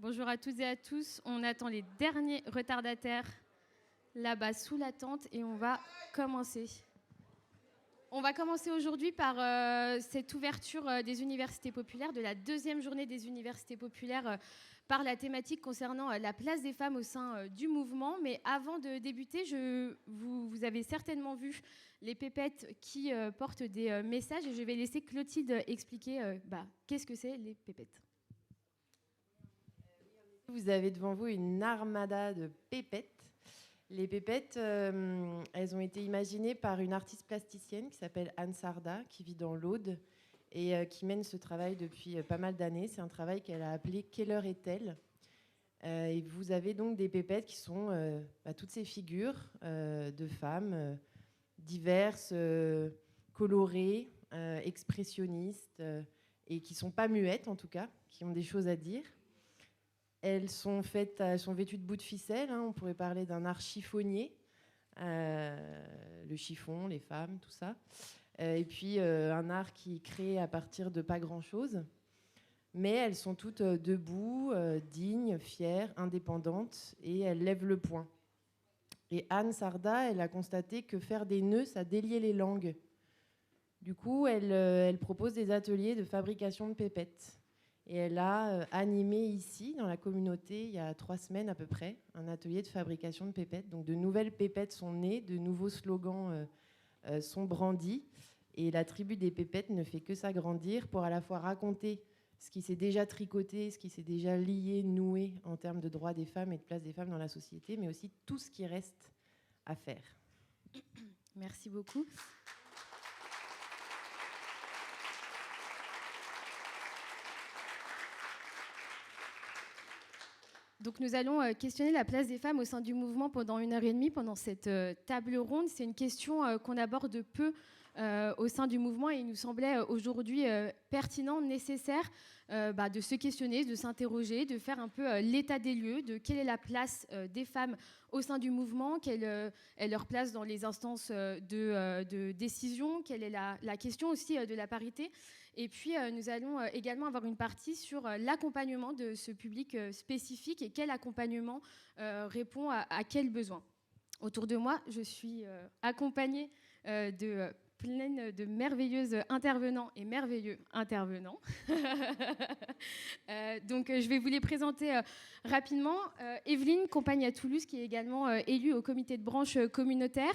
Bonjour à toutes et à tous. On attend les derniers retardataires là-bas sous la tente et on va commencer. On va commencer aujourd'hui par cette ouverture des universités populaires, de la deuxième journée des universités populaires, par la thématique concernant la place des femmes au sein du mouvement. Mais avant de débuter, vous avez certainement vu les pépettes qui portent des messages et je vais laisser Clotilde expliquer qu'est-ce que c'est les pépettes. Vous avez devant vous une armada de pépettes. Les pépettes, elles ont été imaginées par une artiste plasticienne qui s'appelle Anne Sarda, qui vit dans l'Aude et qui mène ce travail depuis pas mal d'années. C'est un travail qu'elle a appelé « Quelle heure est-elle ?» Et vous avez donc des pépettes qui sont toutes ces figures de femmes diverses, colorées, expressionnistes, et qui ne sont pas muettes en tout cas, qui ont des choses à dire. Elles sont vêtues de bouts de ficelle. On pourrait parler d'un art chiffonnier. Le chiffon, les femmes, tout ça. Et puis un art qui est créé à partir de pas grand-chose. Mais elles sont toutes debout, dignes, fières, indépendantes. Et elles lèvent le poing. Et Anne Sarda, elle a constaté que faire des nœuds, ça déliait les langues. Du coup, elle propose des ateliers de fabrication de pépettes. Et elle a animé ici, dans la communauté, il y a 3 semaines à peu près, un atelier de fabrication de pépettes. Donc de nouvelles pépettes sont nées, de nouveaux slogans sont brandis. Et la tribu des pépettes ne fait que s'agrandir pour à la fois raconter ce qui s'est déjà tricoté, ce qui s'est déjà lié, noué en termes de droits des femmes et de place des femmes dans la société, mais aussi tout ce qui reste à faire. Merci beaucoup. Donc nous allons questionner la place des femmes au sein du mouvement pendant 1h30, pendant cette table ronde. C'est une question qu'on aborde peu au sein du mouvement et il nous semblait aujourd'hui pertinent, nécessaire de se questionner, de s'interroger, de faire un peu l'état des lieux, de quelle est la place des femmes au sein du mouvement, quelle est leur place dans les instances de décision, quelle est la question aussi de la parité. Et puis, nous allons également avoir une partie sur l'accompagnement de ce public spécifique et quel accompagnement répond à quels besoins. Autour de moi, je suis accompagnée pleine de merveilleuses intervenants et merveilleux intervenants. Donc, je vais vous les présenter rapidement. Evelyne, compagne à Toulouse, qui est également élue au comité de branche communautaire.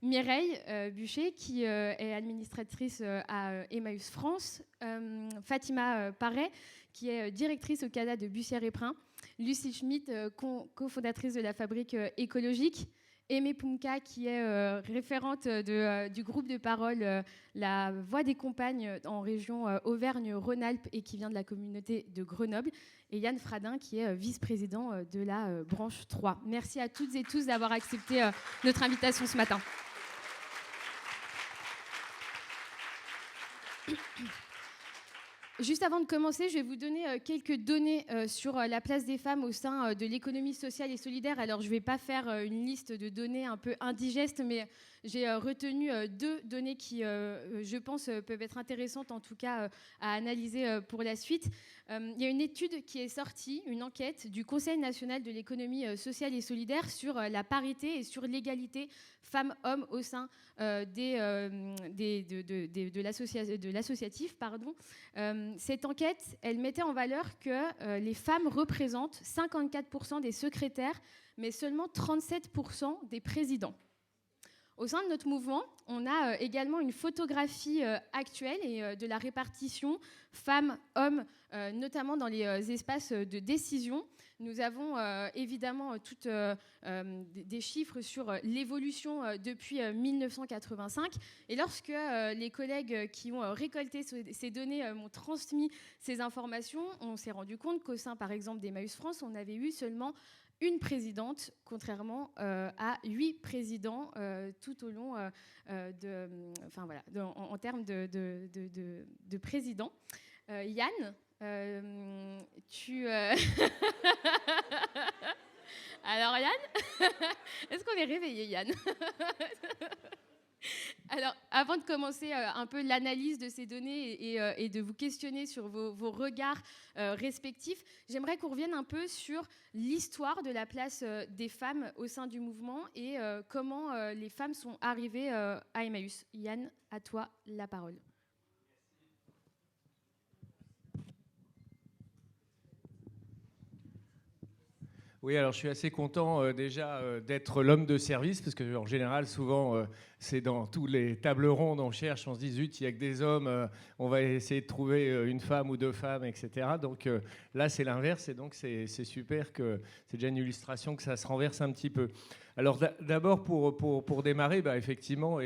Mireille Bûcher, qui est administratrice à Emmaüs France. Fatima Paré, qui est directrice au CADA de Bussière-et-Prin. Lucie Schmitt, cofondatrice de la Fabrique écologique. Aimée Poumka, qui est référente du groupe de parole La Voix des Compagnes en région Auvergne-Rhône-Alpes et qui vient de la communauté de Grenoble. Et Yann Fradin, qui est vice-président de la branche 3. Merci à toutes et tous d'avoir accepté notre invitation ce matin. Juste avant de commencer, je vais vous donner quelques données sur la place des femmes au sein de l'économie sociale et solidaire. Alors, je ne vais pas faire une liste de données un peu indigestes, mais j'ai retenu 2 données qui, je pense, peuvent être intéressantes, en tout cas, à analyser pour la suite. Il y a une étude qui est sortie, une enquête du Conseil national de l'économie sociale et solidaire sur la parité et sur l'égalité femmes-hommes au sein de l'associatif. Cette enquête, elle mettait en valeur que les femmes représentent 54% des secrétaires, mais seulement 37% des présidents. Au sein de notre mouvement, on a également une photographie actuelle et de la répartition femmes-hommes, notamment dans les espaces de décision. Nous avons évidemment des chiffres sur l'évolution depuis 1985. Et lorsque les collègues qui ont récolté ces données m'ont transmis ces informations, on s'est rendu compte qu'au sein, par exemple, d'Emmaüs France, on avait eu seulement une présidente, contrairement à 8 présidents tout au long en termes de présidents. Yann, tu... Alors Yann, est-ce qu'on est réveillé, Yann? Alors, avant de commencer un peu l'analyse de ces données et de vous questionner sur vos regards respectifs, j'aimerais qu'on revienne un peu sur l'histoire de la place des femmes au sein du mouvement et comment les femmes sont arrivées à Emmaüs. Yann, à toi la parole. Oui, alors je suis assez content d'être l'homme de service, parce qu'en général, souvent, c'est dans tous les tables rondes, on cherche, on se dit, zut, il n'y a que des hommes, on va essayer de trouver une femme ou deux femmes, etc. Donc là, c'est l'inverse, et donc c'est super que c'est déjà une illustration que ça se renverse un petit peu. Alors d'abord, pour démarrer, effectivement,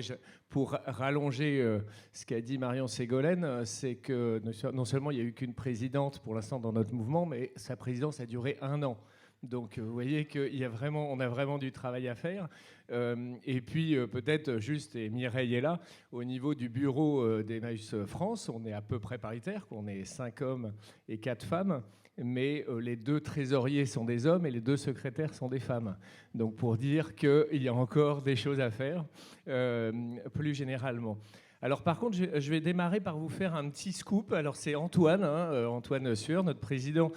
pour rallonger ce qu'a dit Marion Ségolène, c'est que non seulement il n'y a eu qu'une présidente pour l'instant dans notre mouvement, mais sa présidence a duré 1 an. Donc vous voyez qu'on a vraiment du travail à faire. Et puis peut-être juste, et Mireille est là, au niveau du bureau d'Emmaüs France, on est à peu près paritaire, on est 5 hommes et 4 femmes, mais les 2 trésoriers sont des hommes et les 2 secrétaires sont des femmes. Donc pour dire qu'il y a encore des choses à faire, plus généralement. Alors par contre, je vais démarrer par vous faire un petit scoop. Alors c'est Antoine, Antoine Sueur, notre président,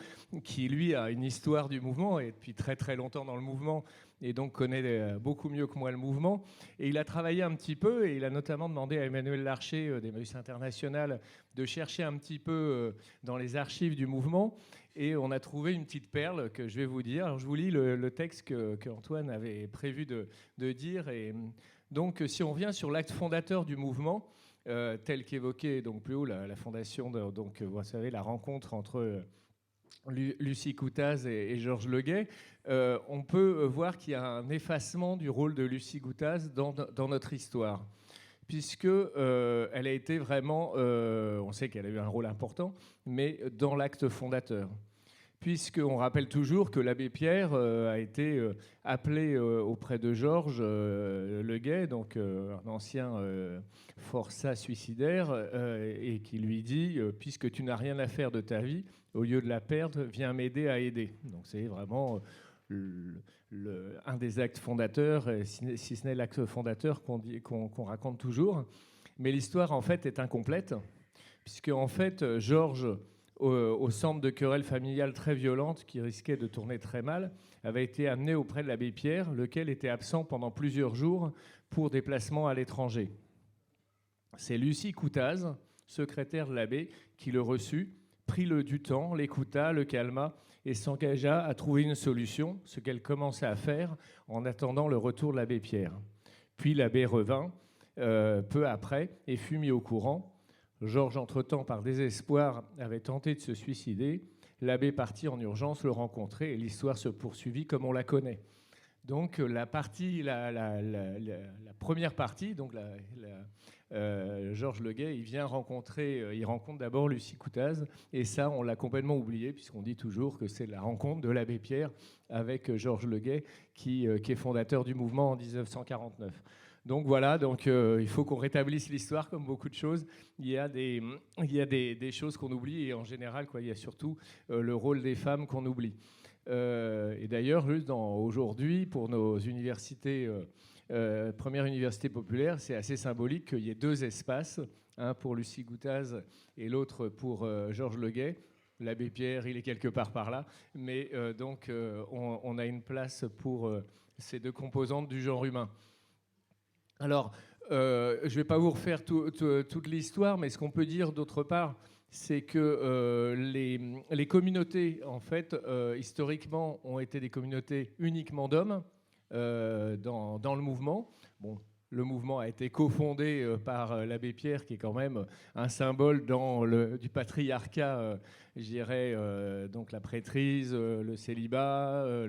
qui lui a une histoire du mouvement et depuis très très longtemps dans le mouvement et donc connaît beaucoup mieux que moi le mouvement. Et il a travaillé un petit peu et il a notamment demandé à Emmanuel Larcher d'Emmaüs International de chercher un petit peu dans les archives du mouvement. Et on a trouvé une petite perle que je vais vous dire. Alors je vous lis le texte qu'Antoine avait prévu de dire. Et donc si on revient sur l'acte fondateur du mouvement, tel qu'évoqué donc plus haut, la fondation, donc vous savez, la rencontre entre Lucie Coutaz et Georges Leguet, on peut voir qu'il y a un effacement du rôle de Lucie Coutaz dans notre histoire, puisque elle a été vraiment, on sait qu'elle a eu un rôle important, mais dans l'acte fondateur. Puisqu'on rappelle toujours que l'abbé Pierre a été appelé auprès de Georges Leguet, donc un ancien forçat suicidaire, et qui lui dit « Puisque tu n'as rien à faire de ta vie, au lieu de la perdre, viens m'aider à aider ». Donc c'est vraiment un des actes fondateurs, si ce n'est l'acte fondateur qu'on raconte toujours. Mais l'histoire, en fait, est incomplète, puisque, en fait, Georges, au centre de querelles familiales très violentes qui risquaient de tourner très mal, avait été amené auprès de l'abbé Pierre, lequel était absent pendant plusieurs jours pour déplacement à l'étranger. C'est Lucie Coutaz, secrétaire de l'abbé, qui le reçut, prit du temps, l'écouta, le calma et s'engagea à trouver une solution, ce qu'elle commençait à faire en attendant le retour de l'abbé Pierre. Puis l'abbé revint peu après et fut mis au courant. Georges, entre-temps, par désespoir, avait tenté de se suicider. L'abbé partit en urgence le rencontrer et l'histoire se poursuivit comme on la connaît. Donc la première partie, donc Georges Leguet, il rencontre d'abord Lucie Coutaz, et ça, on l'a complètement oublié, puisqu'on dit toujours que c'est la rencontre de l'abbé Pierre avec Georges Leguet, qui est fondateur du mouvement en 1949. Donc voilà, il faut qu'on rétablisse l'histoire comme beaucoup de choses. Il y a des choses qu'on oublie et en général, il y a surtout le rôle des femmes qu'on oublie. Et d'ailleurs, juste aujourd'hui, pour nos universités, première université populaire, c'est assez symbolique qu'il y ait 2 espaces, un pour Lucie Coutaz et l'autre pour Georges Leguet. L'abbé Pierre, il est quelque part par là, mais on a une place pour ces 2 composantes du genre humain. Alors, je ne vais pas vous refaire toute l'histoire, mais ce qu'on peut dire d'autre part, c'est que les communautés, en fait, historiquement, ont été des communautés uniquement d'hommes dans le mouvement. Bon, le mouvement a été cofondé par l'abbé Pierre, qui est quand même un symbole du patriarcat, je dirais, donc la prêtrise, le célibat,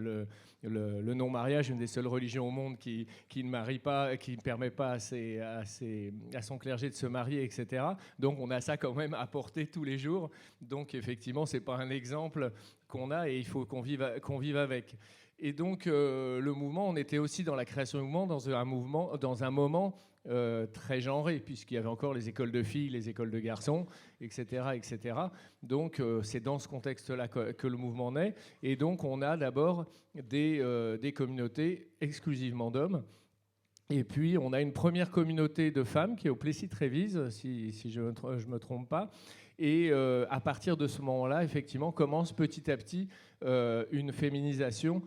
le non-mariage, une des seules religions au monde qui ne marie pas, qui ne permet pas à son clergé de se marier, etc. Donc on a ça quand même à porter tous les jours. Donc effectivement, ce n'est pas un exemple qu'on a et il faut qu'on vive avec. Et donc le mouvement, on était aussi dans la création du mouvement, dans un moment très genré, puisqu'il y avait encore les écoles de filles, les écoles de garçons, etc. etc. Donc c'est dans ce contexte-là que le mouvement naît. Et donc on a d'abord des communautés exclusivement d'hommes. Et puis, on a une première communauté de femmes qui est au Plessis-Trévise, si je ne me trompe pas. Et à partir de ce moment-là, effectivement, commence petit à petit une féminisation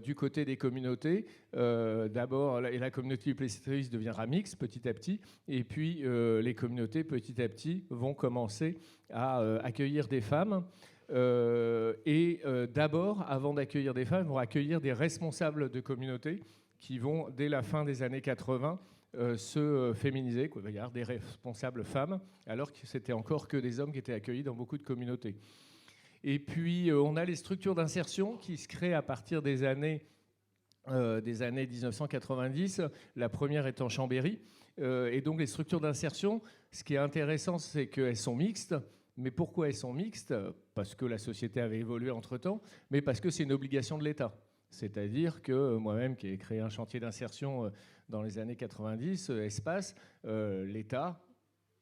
du côté des communautés. D'abord, la communauté du Plessis-Trévise deviendra mixte petit à petit. Et puis, les communautés, petit à petit, vont commencer à accueillir des femmes. D'abord, avant d'accueillir des femmes, ils vont accueillir des responsables de communautés qui vont, dès la fin des années 80, se féminiser, quoi. Il va y avoir des responsables femmes, alors que c'était encore que des hommes qui étaient accueillis dans beaucoup de communautés. Et puis, on a les structures d'insertion qui se créent à partir des années 1990, la première étant Chambéry. Et donc, les structures d'insertion, ce qui est intéressant, c'est qu'elles sont mixtes. Mais pourquoi elles sont mixtes ? Parce que la société avait évolué entre-temps, mais parce que c'est une obligation de l'État. C'est-à-dire que moi-même, qui ai créé un chantier d'insertion dans les années 90, Espace, l'État,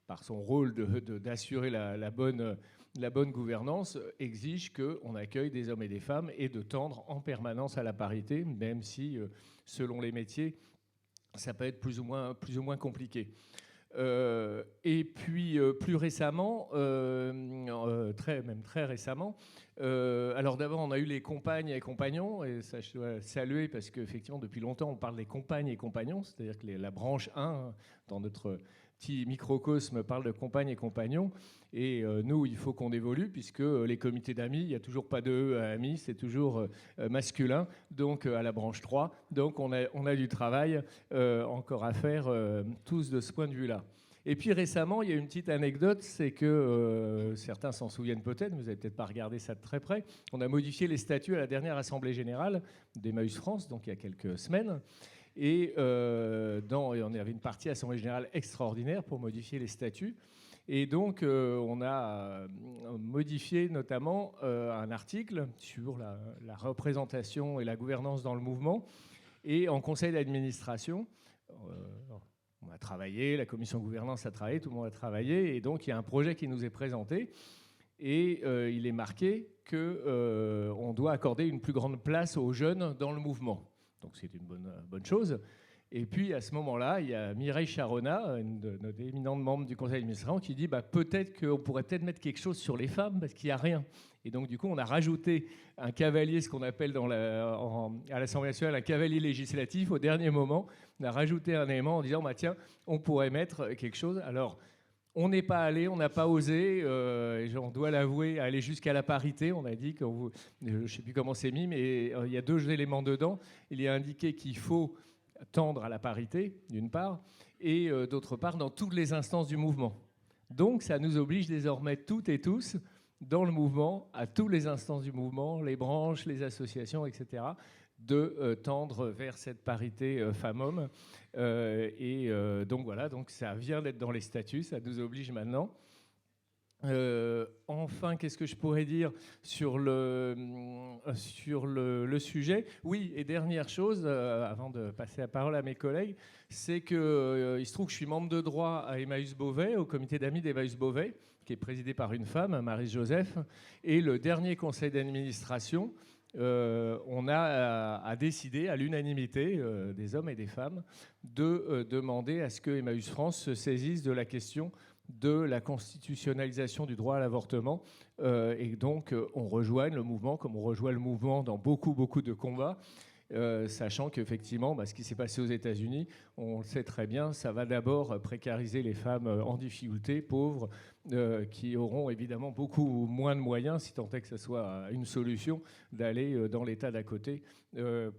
par son rôle d'assurer la bonne gouvernance, exige qu'on accueille des hommes et des femmes et de tendre en permanence à la parité, même si, selon les métiers, ça peut être plus ou moins compliqué. Et puis plus récemment, très récemment, alors d'abord on a eu les compagnes et compagnons, et ça je dois saluer parce qu'effectivement depuis longtemps on parle des compagnes et compagnons, c'est-à-dire que la branche 1 dans notre petit microcosme parle de compagnes et compagnons, et nous il faut qu'on évolue puisque les comités d'amis, il n'y a toujours pas de amis, c'est toujours masculin, donc à la branche 3, donc on a du travail encore à faire tous de ce point de vue-là. Et puis récemment, il y a une petite anecdote, c'est que certains s'en souviennent peut-être, mais vous n'avez peut-être pas regardé ça de très près. On a modifié les statuts à la dernière Assemblée générale d'Emmaüs France, donc il y a quelques semaines. Et on avait une partie Assemblée générale extraordinaire pour modifier les statuts. Et donc, on a modifié notamment un article sur la représentation et la gouvernance dans le mouvement. Et en conseil d'administration, on a travaillé, la commission gouvernance a travaillé, tout le monde a travaillé, et donc il y a un projet qui nous est présenté, et il est marqué qu'on doit accorder une plus grande place aux jeunes dans le mouvement. Donc c'est une bonne chose. Et puis à ce moment-là, il y a Mireille Charona, une de nos éminentes membres du conseil d'administration, qui dit peut-être qu'on pourrait peut-être mettre quelque chose sur les femmes, parce qu'il n'y a rien. Et donc du coup, on a rajouté un cavalier, ce qu'on appelle à l'Assemblée nationale un cavalier législatif. Au dernier moment, on a rajouté un élément en disant tiens, on pourrait mettre quelque chose. Alors, on n'est pas allé, on n'a pas osé, on doit l'avouer, aller jusqu'à la parité. On a dit, je ne sais plus comment c'est mis, mais il y a 2 éléments dedans. Il y a indiqué qu'il faut tendre à la parité, d'une part, et d'autre part, dans toutes les instances du mouvement. Donc, ça nous oblige désormais toutes et tous, dans le mouvement, à toutes les instances du mouvement, les branches, les associations, etc., de tendre vers cette parité femmes-hommes. Donc voilà, donc ça vient d'être dans les statuts, ça nous oblige maintenant. Enfin, qu'est-ce que je pourrais dire sur le sujet ? Oui, et dernière chose, avant de passer la parole à mes collègues, c'est qu'il se trouve que je suis membre de droit à Emmaüs Beauvais, au comité d'amis d'Emmaüs Beauvais, qui est présidé par une femme, Marie-Joseph, et le dernier conseil d'administration, on a décidé à l'unanimité des hommes et des femmes de demander à ce que Emmaüs France se saisisse de la question de la constitutionnalisation du droit à l'avortement, et donc on rejoigne le mouvement comme on rejoint le mouvement dans beaucoup de combats, sachant qu'effectivement ce qui s'est passé aux États-Unis, on le sait très bien, ça va d'abord précariser les femmes en difficulté, pauvres, qui auront évidemment beaucoup moins de moyens, si tant est que ce soit une solution, d'aller dans l'État d'à côté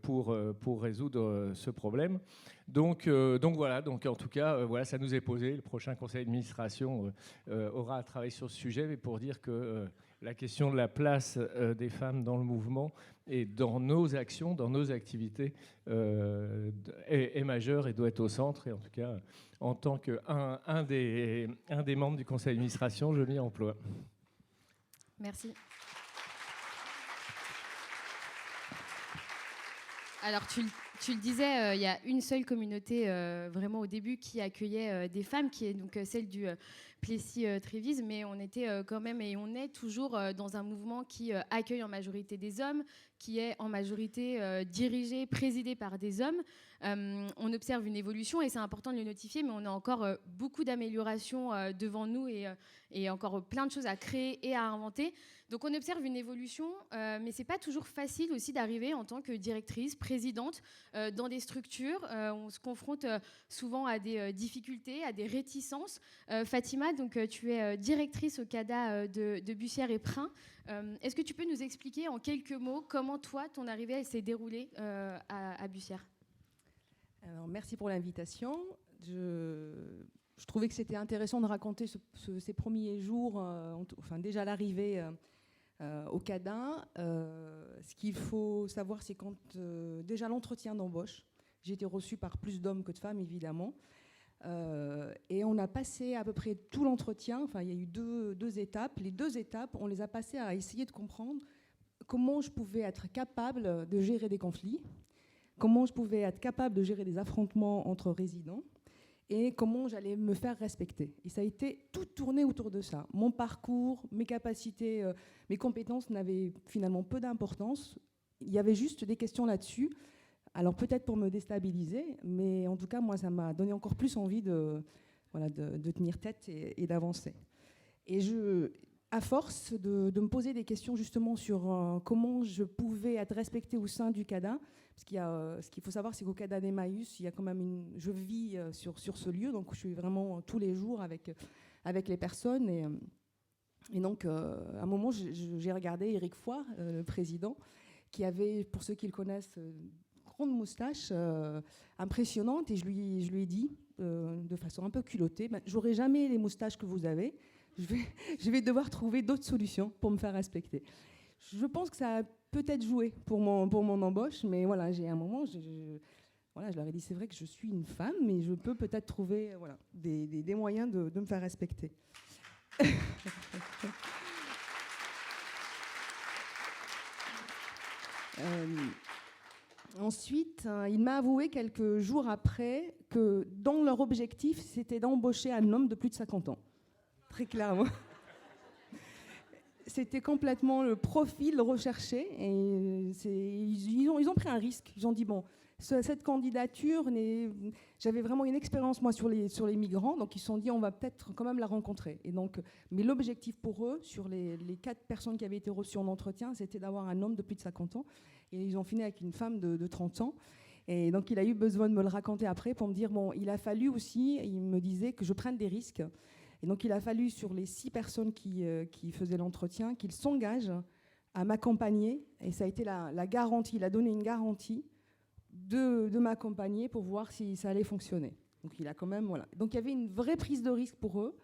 pour résoudre ce problème. Donc voilà, donc en tout cas, voilà, ça nous est posé. Le prochain conseil d'administration aura à travailler sur ce sujet, mais pour dire que la question de la place des femmes dans le mouvement et dans nos actions, dans nos activités, est majeure et doit être au centre. Et en tout cas, en tant qu'un des membres du conseil d'administration, je m'y emploie. Merci. Alors, tu le disais, il y a une seule communauté vraiment au début qui accueillait des femmes, qui est donc celle du Plessis-Trévise, mais on était quand même, et on est toujours dans un mouvement qui accueille en majorité des hommes, qui est en majorité dirigé, présidé par des hommes. On observe une évolution, et c'est important de le notifier, mais on a encore beaucoup d'améliorations devant nous, et encore plein de choses à créer et à inventer. Donc on observe une évolution, mais c'est pas toujours facile aussi d'arriver en tant que directrice, présidente dans des structures. On se confronte souvent à des difficultés, à des réticences. Fatima, donc tu es directrice au CADA de Bussière et Prin. Est-ce que tu peux nous expliquer en quelques mots comment toi, ton arrivée, elle s'est déroulée à Bussière? Alors, merci pour l'invitation. Je trouvais que c'était intéressant de raconter ces premiers jours, enfin déjà l'arrivée au CADA. Ce qu'il faut savoir, c'est quand déjà l'entretien d'embauche, j'ai été reçue par plus d'hommes que de femmes, évidemment. Et on a passé à peu près tout l'entretien. Enfin, il y a eu deux étapes. Les 2 étapes, on les a passées à essayer de comprendre comment je pouvais être capable de gérer des conflits, comment je pouvais être capable de gérer des affrontements entre résidents, et comment j'allais me faire respecter. Et ça a été tout tourné autour de ça. Mon parcours, mes capacités, mes compétences n'avaient finalement peu d'importance. Il y avait juste des questions là-dessus. Alors peut-être pour me déstabiliser, mais en tout cas, moi, ça m'a donné encore plus envie de tenir tête et d'avancer. Et à force de me poser des questions justement sur comment je pouvais être respectée au sein du CADA, parce ce qu'il faut savoir, c'est qu'au CADA d'Emmaüs, il y a quand même je vis sur ce lieu, donc je suis vraiment tous les jours avec les personnes. Et donc, à un moment, j'ai regardé Éric Foix, le président, qui avait, pour ceux qui le connaissent, grande moustache impressionnante, et je lui ai dit de façon un peu culottée, j'aurai jamais les moustaches que vous avez, je vais devoir trouver d'autres solutions pour me faire respecter. Je pense que ça a peut-être joué pour mon embauche, mais voilà, j'ai un moment, je leur ai dit, c'est vrai que je suis une femme, mais je peux peut-être trouver des moyens de me faire respecter. Ensuite, il m'a avoué quelques jours après que dans leur objectif, c'était d'embaucher un homme de plus de 50 ans. Très clairement. C'était complètement le profil recherché. Et ils ont pris un risque. Ils ont dit, bon, cette candidature, j'avais vraiment une expérience, moi, sur les migrants. Donc, ils se sont dit, on va peut-être quand même la rencontrer. Et donc, mais l'objectif pour eux, sur les 4 personnes qui avaient été reçues en entretien, c'était d'avoir un homme de plus de 50 ans. Et ils ont fini avec une femme de 30 ans. Et donc, il a eu besoin de me le raconter après pour me dire, bon, il a fallu aussi, il me disait que je prenne des risques. Et donc, il a fallu, sur les 6 personnes qui faisaient l'entretien, qu'ils s'engagent à m'accompagner. Et ça a été la garantie, il a donné une garantie de m'accompagner pour voir si ça allait fonctionner. Donc, il a quand même, voilà. Donc, il y avait une vraie prise de risque pour eux.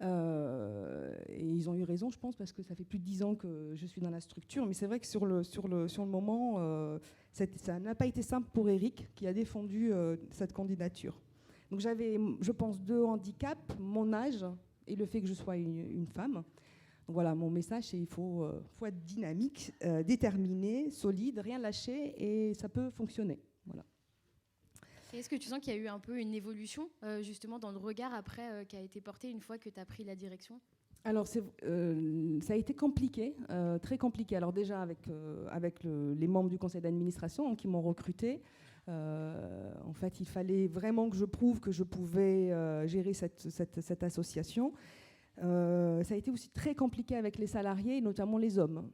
Et ils ont eu raison, je pense, parce que ça fait plus de 10 ans que je suis dans la structure. Mais c'est vrai que sur le moment, ça n'a pas été simple pour Éric, qui a défendu cette candidature. Donc j'avais, je pense, 2 handicaps, mon âge et le fait que je sois une femme. Donc voilà, mon message, c'est qu'il faut être dynamique, déterminé, solide, rien lâcher, et ça peut fonctionner. Voilà. Et est-ce que tu sens qu'il y a eu un peu une évolution, justement, dans le regard après qui a été porté une fois que tu as pris la direction? Alors, ça a été compliqué, très compliqué. Alors déjà, avec les membres du conseil d'administration qui m'ont recruté, en fait, il fallait vraiment que je prouve que je pouvais gérer cette association. Ça a été aussi très compliqué avec les salariés, notamment les hommes.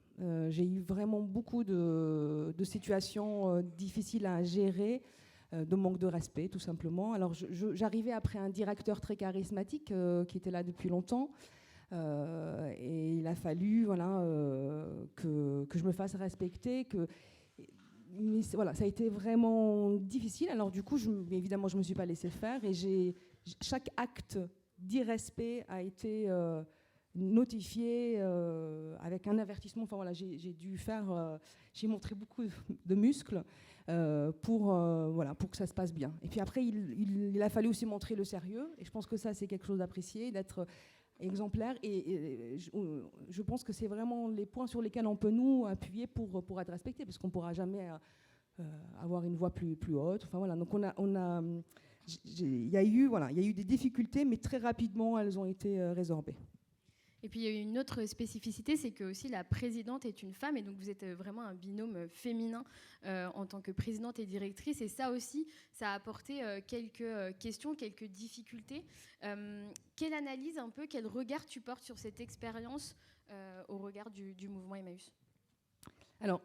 J'ai eu vraiment beaucoup de situations difficiles à gérer, de manque de respect, tout simplement. Alors, j'arrivais après un directeur très charismatique qui était là depuis longtemps. Et il a fallu que je me fasse respecter. Mais voilà, ça a été vraiment difficile. Alors, du coup, évidemment, je ne me suis pas laissée faire. Et chaque acte d'irrespect a été notifié avec un avertissement. Enfin, voilà, j'ai montré beaucoup de muscles pour que ça se passe bien. Et puis après, il a fallu aussi montrer le sérieux. Et je pense que ça, c'est quelque chose d'apprécié, d'être exemplaire. Et je pense que c'est vraiment les points sur lesquels on peut nous appuyer pour être respecté, parce qu'on ne pourra jamais avoir une voix plus haute. Enfin, voilà. Donc il y a eu des difficultés, mais très rapidement, elles ont été résorbées. Et puis il y a une autre spécificité, c'est que aussi la présidente est une femme, et donc vous êtes vraiment un binôme féminin en tant que présidente et directrice. Et ça aussi, ça a apporté quelques questions, quelques difficultés. Quelle analyse un peu, quel regard tu portes sur cette expérience au regard du mouvement Emmaüs ? Alors,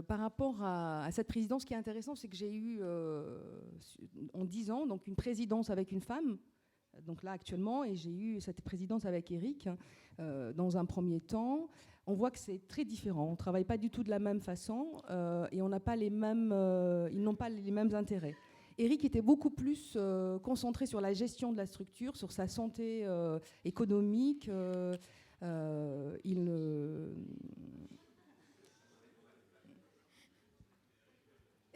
par rapport à cette présidence, ce qui est intéressant, c'est que j'ai eu en 10 ans donc une présidence avec une femme, donc là actuellement, et j'ai eu cette présidence avec Eric dans un premier temps. On voit que c'est très différent, on ne travaille pas du tout de la même façon et on n'a pas les mêmes, ils n'ont pas les mêmes intérêts. Eric était beaucoup plus concentré sur la gestion de la structure, sur sa santé économique.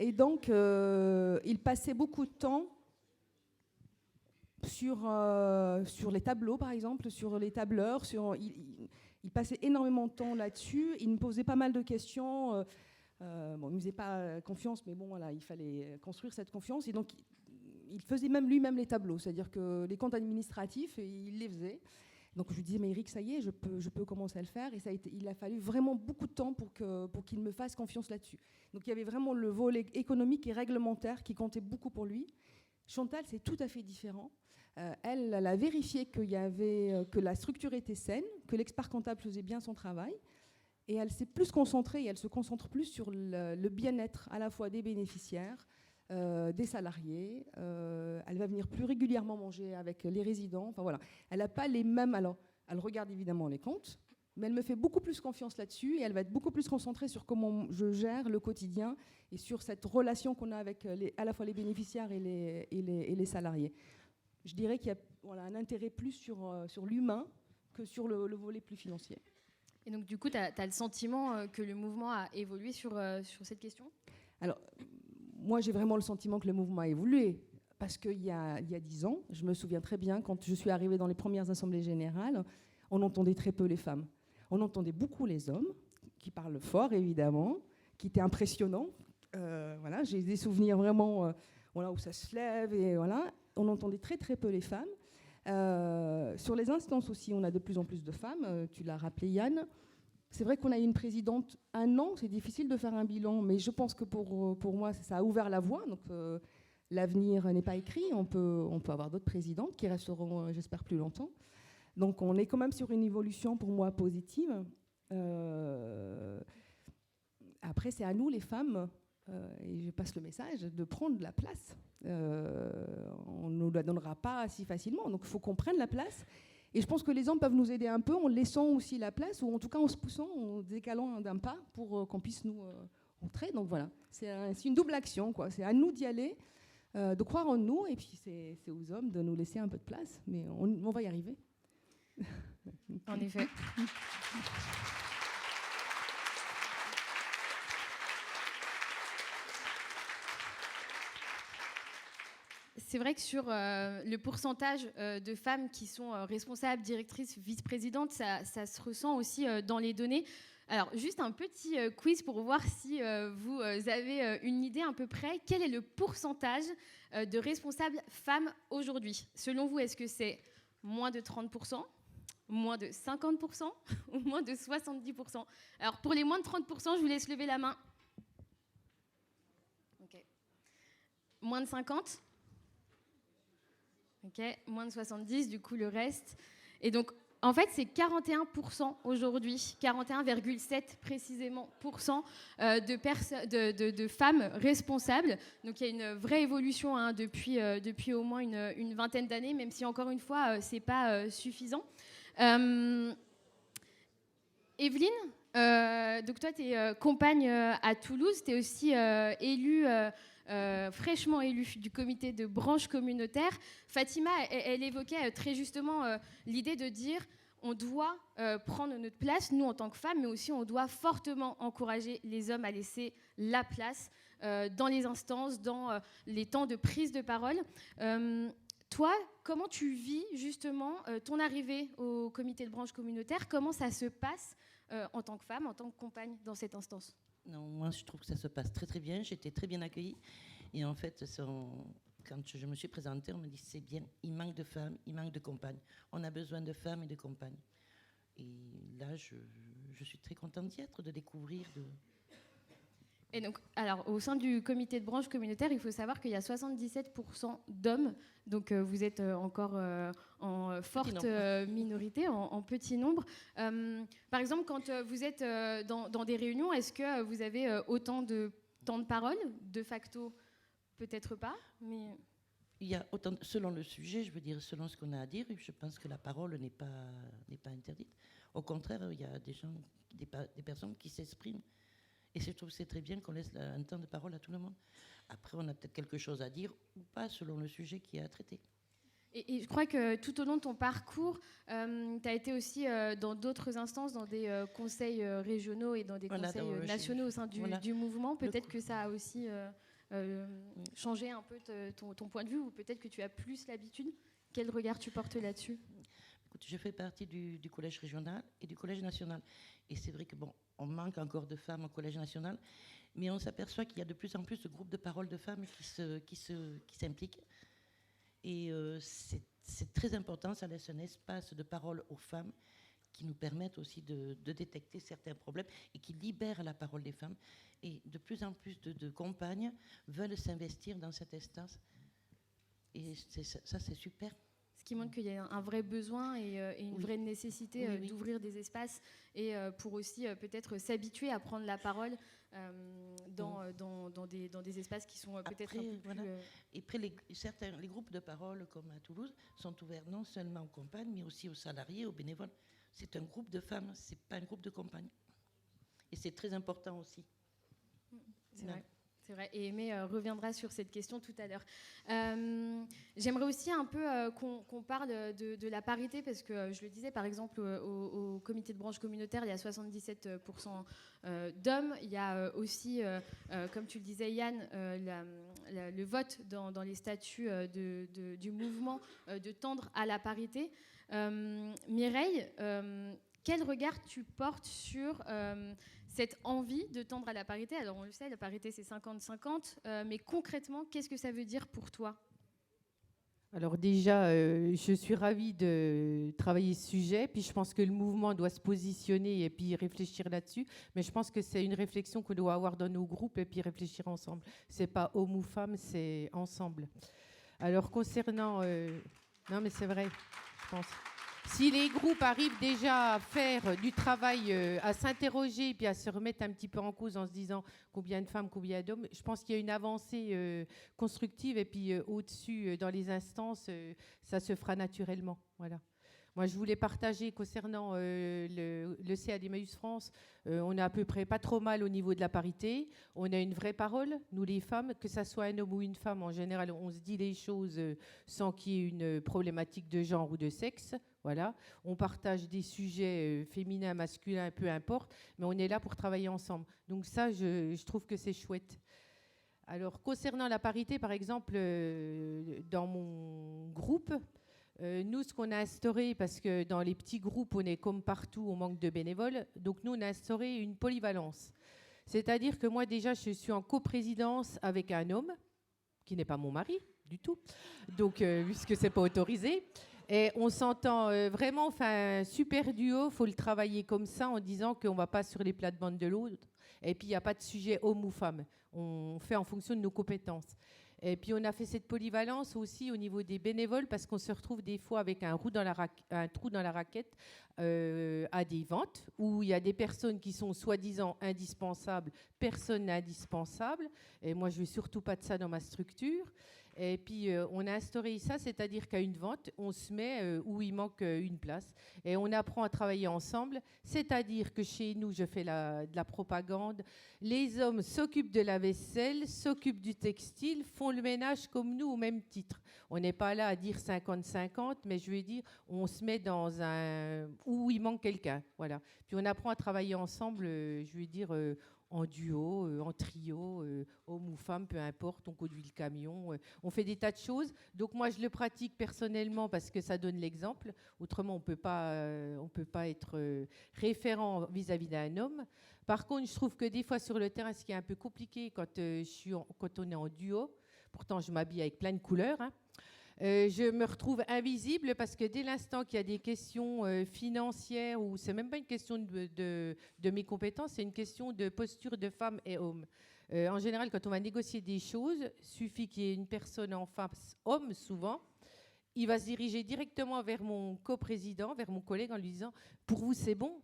Et donc, il passait beaucoup de temps sur les tableaux, par exemple, sur les tableurs. Il passait énormément de temps là-dessus. Il me posait pas mal de questions. Il ne me faisait pas confiance, mais bon, voilà, il fallait construire cette confiance. Et donc, il faisait même lui-même les tableaux, c'est-à-dire que les comptes administratifs, il les faisait. Donc je lui disais, mais Eric, ça y est, je peux commencer à le faire. Et il a fallu vraiment beaucoup de temps pour qu'il me fasse confiance là-dessus. Donc il y avait vraiment le volet économique et réglementaire qui comptait beaucoup pour lui. Chantal, c'est tout à fait différent. Elle a vérifié que la structure était saine, que l'expert comptable faisait bien son travail. Et elle s'est plus concentrée, et elle se concentre plus sur le bien-être à la fois des bénéficiaires, des salariés. Elle va venir plus régulièrement manger avec les résidents. Enfin voilà, elle n'a pas les mêmes. Alors, elle regarde évidemment les comptes, mais elle me fait beaucoup plus confiance là-dessus et elle va être beaucoup plus concentrée sur comment je gère le quotidien et sur cette relation qu'on a avec à la fois les bénéficiaires et les salariés. Je dirais qu'il y a un intérêt plus sur l'humain que sur le volet plus financier. Et donc, du coup, tu as le sentiment que le mouvement a évolué sur cette question ? Alors, moi, j'ai vraiment le sentiment que le mouvement a évolué. Parce qu'il y a 10 ans, je me souviens très bien, quand je suis arrivée dans les premières assemblées générales, on entendait très peu les femmes. On entendait beaucoup les hommes, qui parlent fort, évidemment, qui étaient impressionnants. Voilà, j'ai des souvenirs vraiment où ça se lève. Et voilà. On entendait très, très peu les femmes. Sur les instances aussi, on a de plus en plus de femmes. Tu l'as rappelé, Yann. C'est vrai qu'on a une présidente 1 an, c'est difficile de faire un bilan, mais je pense que pour moi, ça a ouvert la voie. Donc, l'avenir n'est pas écrit. On peut avoir d'autres présidentes qui resteront, j'espère, plus longtemps. Donc, on est quand même sur une évolution, pour moi, positive. Après, c'est à nous, les femmes, et je passe le message, de prendre la place. On ne nous la donnera pas si facilement. Donc, il faut qu'on prenne la place. Et je pense que les hommes peuvent nous aider un peu en laissant aussi la place, ou en tout cas en se poussant, en décalant d'un pas pour qu'on puisse nous entrer. Donc voilà, c'est une double action, quoi. C'est à nous d'y aller, de croire en nous, et puis c'est aux hommes de nous laisser un peu de place. Mais on va y arriver. En effet. C'est vrai que sur le pourcentage de femmes qui sont responsables, directrices, vice-présidentes, ça se ressent aussi dans les données. Alors, juste un petit quiz pour voir si vous avez une idée à peu près. Quel est le pourcentage de responsables femmes aujourd'hui ? Selon vous, est-ce que c'est moins de 30%, moins de 50% ou moins de 70%? Alors, pour les moins de 30%, je vous laisse lever la main. Okay. Moins de 50 ? Ok, moins de 70, du coup le reste. Et donc, en fait, c'est 41% aujourd'hui, 41,7 précisément de femmes responsables. Donc, il y a une vraie évolution depuis au moins une vingtaine d'années, même si, encore une fois, ce n'est pas suffisant. Evelyne, donc toi, tu es compagne à Toulouse, tu es aussi élue... fraîchement élue du comité de branche communautaire. Fatima, elle évoquait très justement l'idée de dire on doit prendre notre place, nous en tant que femmes, mais aussi on doit fortement encourager les hommes à laisser la place dans les instances, dans les temps de prise de parole. Toi, comment tu vis justement ton arrivée au comité de branche communautaire? Comment ça se passe en tant que femme, en tant que compagne dans cette instance? Non, moi je trouve que ça se passe très très bien. J'ai été très bien accueillie. Et en fait, quand je me suis présentée, on me dit c'est bien, il manque de femmes, il manque de compagnes. On a besoin de femmes et de compagnes. Et là, je suis très contente d'y être, de découvrir. Et donc, alors, au sein du comité de branche communautaire, il faut savoir qu'il y a 77% d'hommes. Donc, vous êtes encore en forte minorité, en petit nombre. Par exemple, quand vous êtes dans des réunions, est-ce que vous avez autant de temps de parole? De facto, peut-être pas, mais... Il y a autant, selon le sujet, je veux dire, selon ce qu'on a à dire, je pense que la parole n'est pas interdite. Au contraire, il y a des gens, des personnes qui s'expriment. Et je trouve que c'est très bien qu'on laisse un temps de parole à tout le monde. Après, on a peut-être quelque chose à dire ou pas, selon le sujet qui est à traiter. Et je crois que tout au long de ton parcours, tu as été aussi dans d'autres instances, dans des conseils régionaux et dans des conseils nationaux au sein du mouvement. Peut-être que ça a aussi changé un peu ton point de vue, ou peut-être que tu as plus l'habitude. Quel regard tu portes là-dessus? Écoute, je fais partie du collège régional et du collège national. Et c'est vrai que bon, on manque encore de femmes au collège national, mais on s'aperçoit qu'il y a de plus en plus de groupes de parole de femmes qui s'impliquent. Et c'est très important, ça laisse un espace de parole aux femmes qui nous permettent aussi de détecter certains problèmes et qui libèrent la parole des femmes. Et de plus en plus de compagnes veulent s'investir dans cet espace. Et ça, c'est super. Ce qui montre qu'il y a un vrai besoin et une vraie nécessité d'ouvrir des espaces et pour aussi peut-être s'habituer à prendre la parole dans des espaces qui sont peut-être un peu plus... Et après, les groupes de parole, comme à Toulouse, sont ouverts non seulement aux compagnes, mais aussi aux salariés, aux bénévoles. C'est un groupe de femmes, c'est pas un groupe de compagnes. Et c'est très important aussi. C'est vrai. C'est vrai, et Aimée reviendra sur cette question tout à l'heure. J'aimerais aussi un peu qu'on parle de la parité, parce que je le disais, par exemple, au comité de branche communautaire, il y a 77% d'hommes. Il y a aussi, comme tu le disais, Yann, le vote dans les statuts du mouvement de tendre à la parité. Mireille, quel regard tu portes sur cette envie de tendre à la parité? Alors on le sait, la parité c'est 50-50, mais concrètement, qu'est-ce que ça veut dire pour toi? Alors déjà, je suis ravie de travailler ce sujet, puis je pense que le mouvement doit se positionner et puis réfléchir là-dessus, mais je pense que c'est une réflexion qu'on doit avoir dans nos groupes et puis réfléchir ensemble. C'est pas homme ou femme, c'est ensemble. Alors concernant... non mais c'est vrai, je pense... Si les groupes arrivent déjà à faire du travail, à s'interroger puis à se remettre un petit peu en cause en se disant combien de femmes, combien d'hommes, je pense qu'il y a une avancée constructive et puis au-dessus, dans les instances, ça se fera naturellement. Voilà. Moi, je voulais partager concernant le CA d'Emmaüs France, on est à peu près pas trop mal au niveau de la parité. On a une vraie parole, nous les femmes, que ça soit un homme ou une femme, en général, on se dit les choses sans qu'il y ait une problématique de genre ou de sexe. Voilà. On partage des sujets féminins, masculins, peu importe, mais on est là pour travailler ensemble. Donc ça, je trouve que c'est chouette. Alors, concernant la parité, par exemple, dans mon groupe, nous, ce qu'on a instauré, parce que dans les petits groupes, on est comme partout, on manque de bénévoles, donc nous, on a instauré une polyvalence. C'est-à-dire que moi, déjà, je suis en coprésidence avec un homme, qui n'est pas mon mari du tout, donc puisque ce n'est pas autorisé. Et on s'entend vraiment, enfin, super duo, il faut le travailler comme ça, en disant qu'on ne va pas sur les plates-bandes de l'autre. Et puis, il n'y a pas de sujet homme ou femme. On fait en fonction de nos compétences. Et puis, on a fait cette polyvalence aussi au niveau des bénévoles, parce qu'on se retrouve des fois avec un trou dans la raquette à des ventes, où il y a des personnes qui sont soi-disant indispensables, personne n'est indispensable. Et moi, je ne veux surtout pas de ça dans ma structure. Et puis, on a instauré ça, c'est-à-dire qu'à une vente, on se met où il manque une place. Et on apprend à travailler ensemble, c'est-à-dire que chez nous, je fais de la propagande. Les hommes s'occupent de la vaisselle, s'occupent du textile, font le ménage comme nous au même titre. On n'est pas là à dire 50-50, mais je veux dire, on se met dans un... où il manque quelqu'un. Voilà. Puis on apprend à travailler ensemble, je veux dire... en duo, en trio, homme ou femme, peu importe, on conduit le camion, on fait des tas de choses. Donc moi, je le pratique personnellement parce que ça donne l'exemple. Autrement, on peut pas être référent vis-à-vis d'un homme. Par contre, je trouve que des fois sur le terrain, ce qui est un peu compliqué quand on est en duo, Pourtant, je m'habille avec plein de couleurs. Hein. Je me retrouve invisible parce que dès l'instant qu'il y a des questions financières, ou c'est même pas une question de mes compétences, c'est une question de posture de femme et homme. En général, quand on va négocier des choses, suffit qu'il y ait une personne en face, homme souvent, il va se diriger directement vers mon coprésident, vers mon collègue en lui disant « Pour vous, c'est bon ?»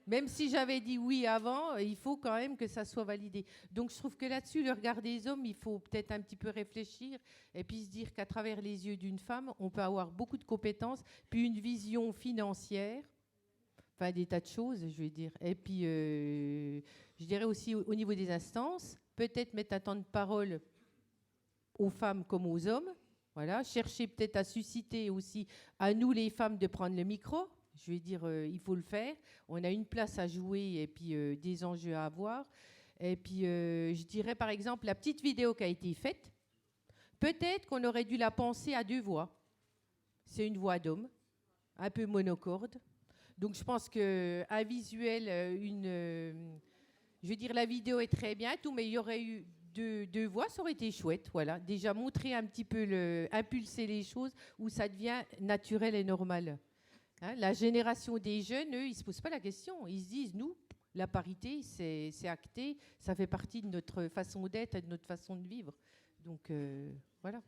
Même si j'avais dit oui avant, il faut quand même que ça soit validé. Donc je trouve que là-dessus, le regard des hommes, il faut peut-être un petit peu réfléchir et puis se dire qu'à travers les yeux d'une femme, on peut avoir beaucoup de compétences, puis une vision financière, enfin des tas de choses, je vais dire. Et puis, je dirais aussi au niveau des instances, peut-être mettre un temps de parole aux femmes comme aux hommes. Voilà, chercher peut-être à susciter aussi à nous les femmes de prendre le micro. Je vais dire, il faut le faire. On a une place à jouer et puis des enjeux à avoir. Et puis, je dirais par exemple, la petite vidéo qui a été faite, peut-être qu'on aurait dû la penser à 2 voix. C'est une voix d'homme, un peu monocorde. Donc, je pense qu'un visuel, je veux dire, la vidéo est très bien, tout, mais il y aurait eu 2 voix, ça aurait été chouette. Voilà. Déjà, montrer un petit peu, impulser les choses où ça devient naturel et normal. Hein, la génération des jeunes, eux, ils ne se posent pas la question. Ils se disent, nous, la parité, c'est acté, ça fait partie de notre façon d'être et de notre façon de vivre. Donc, voilà.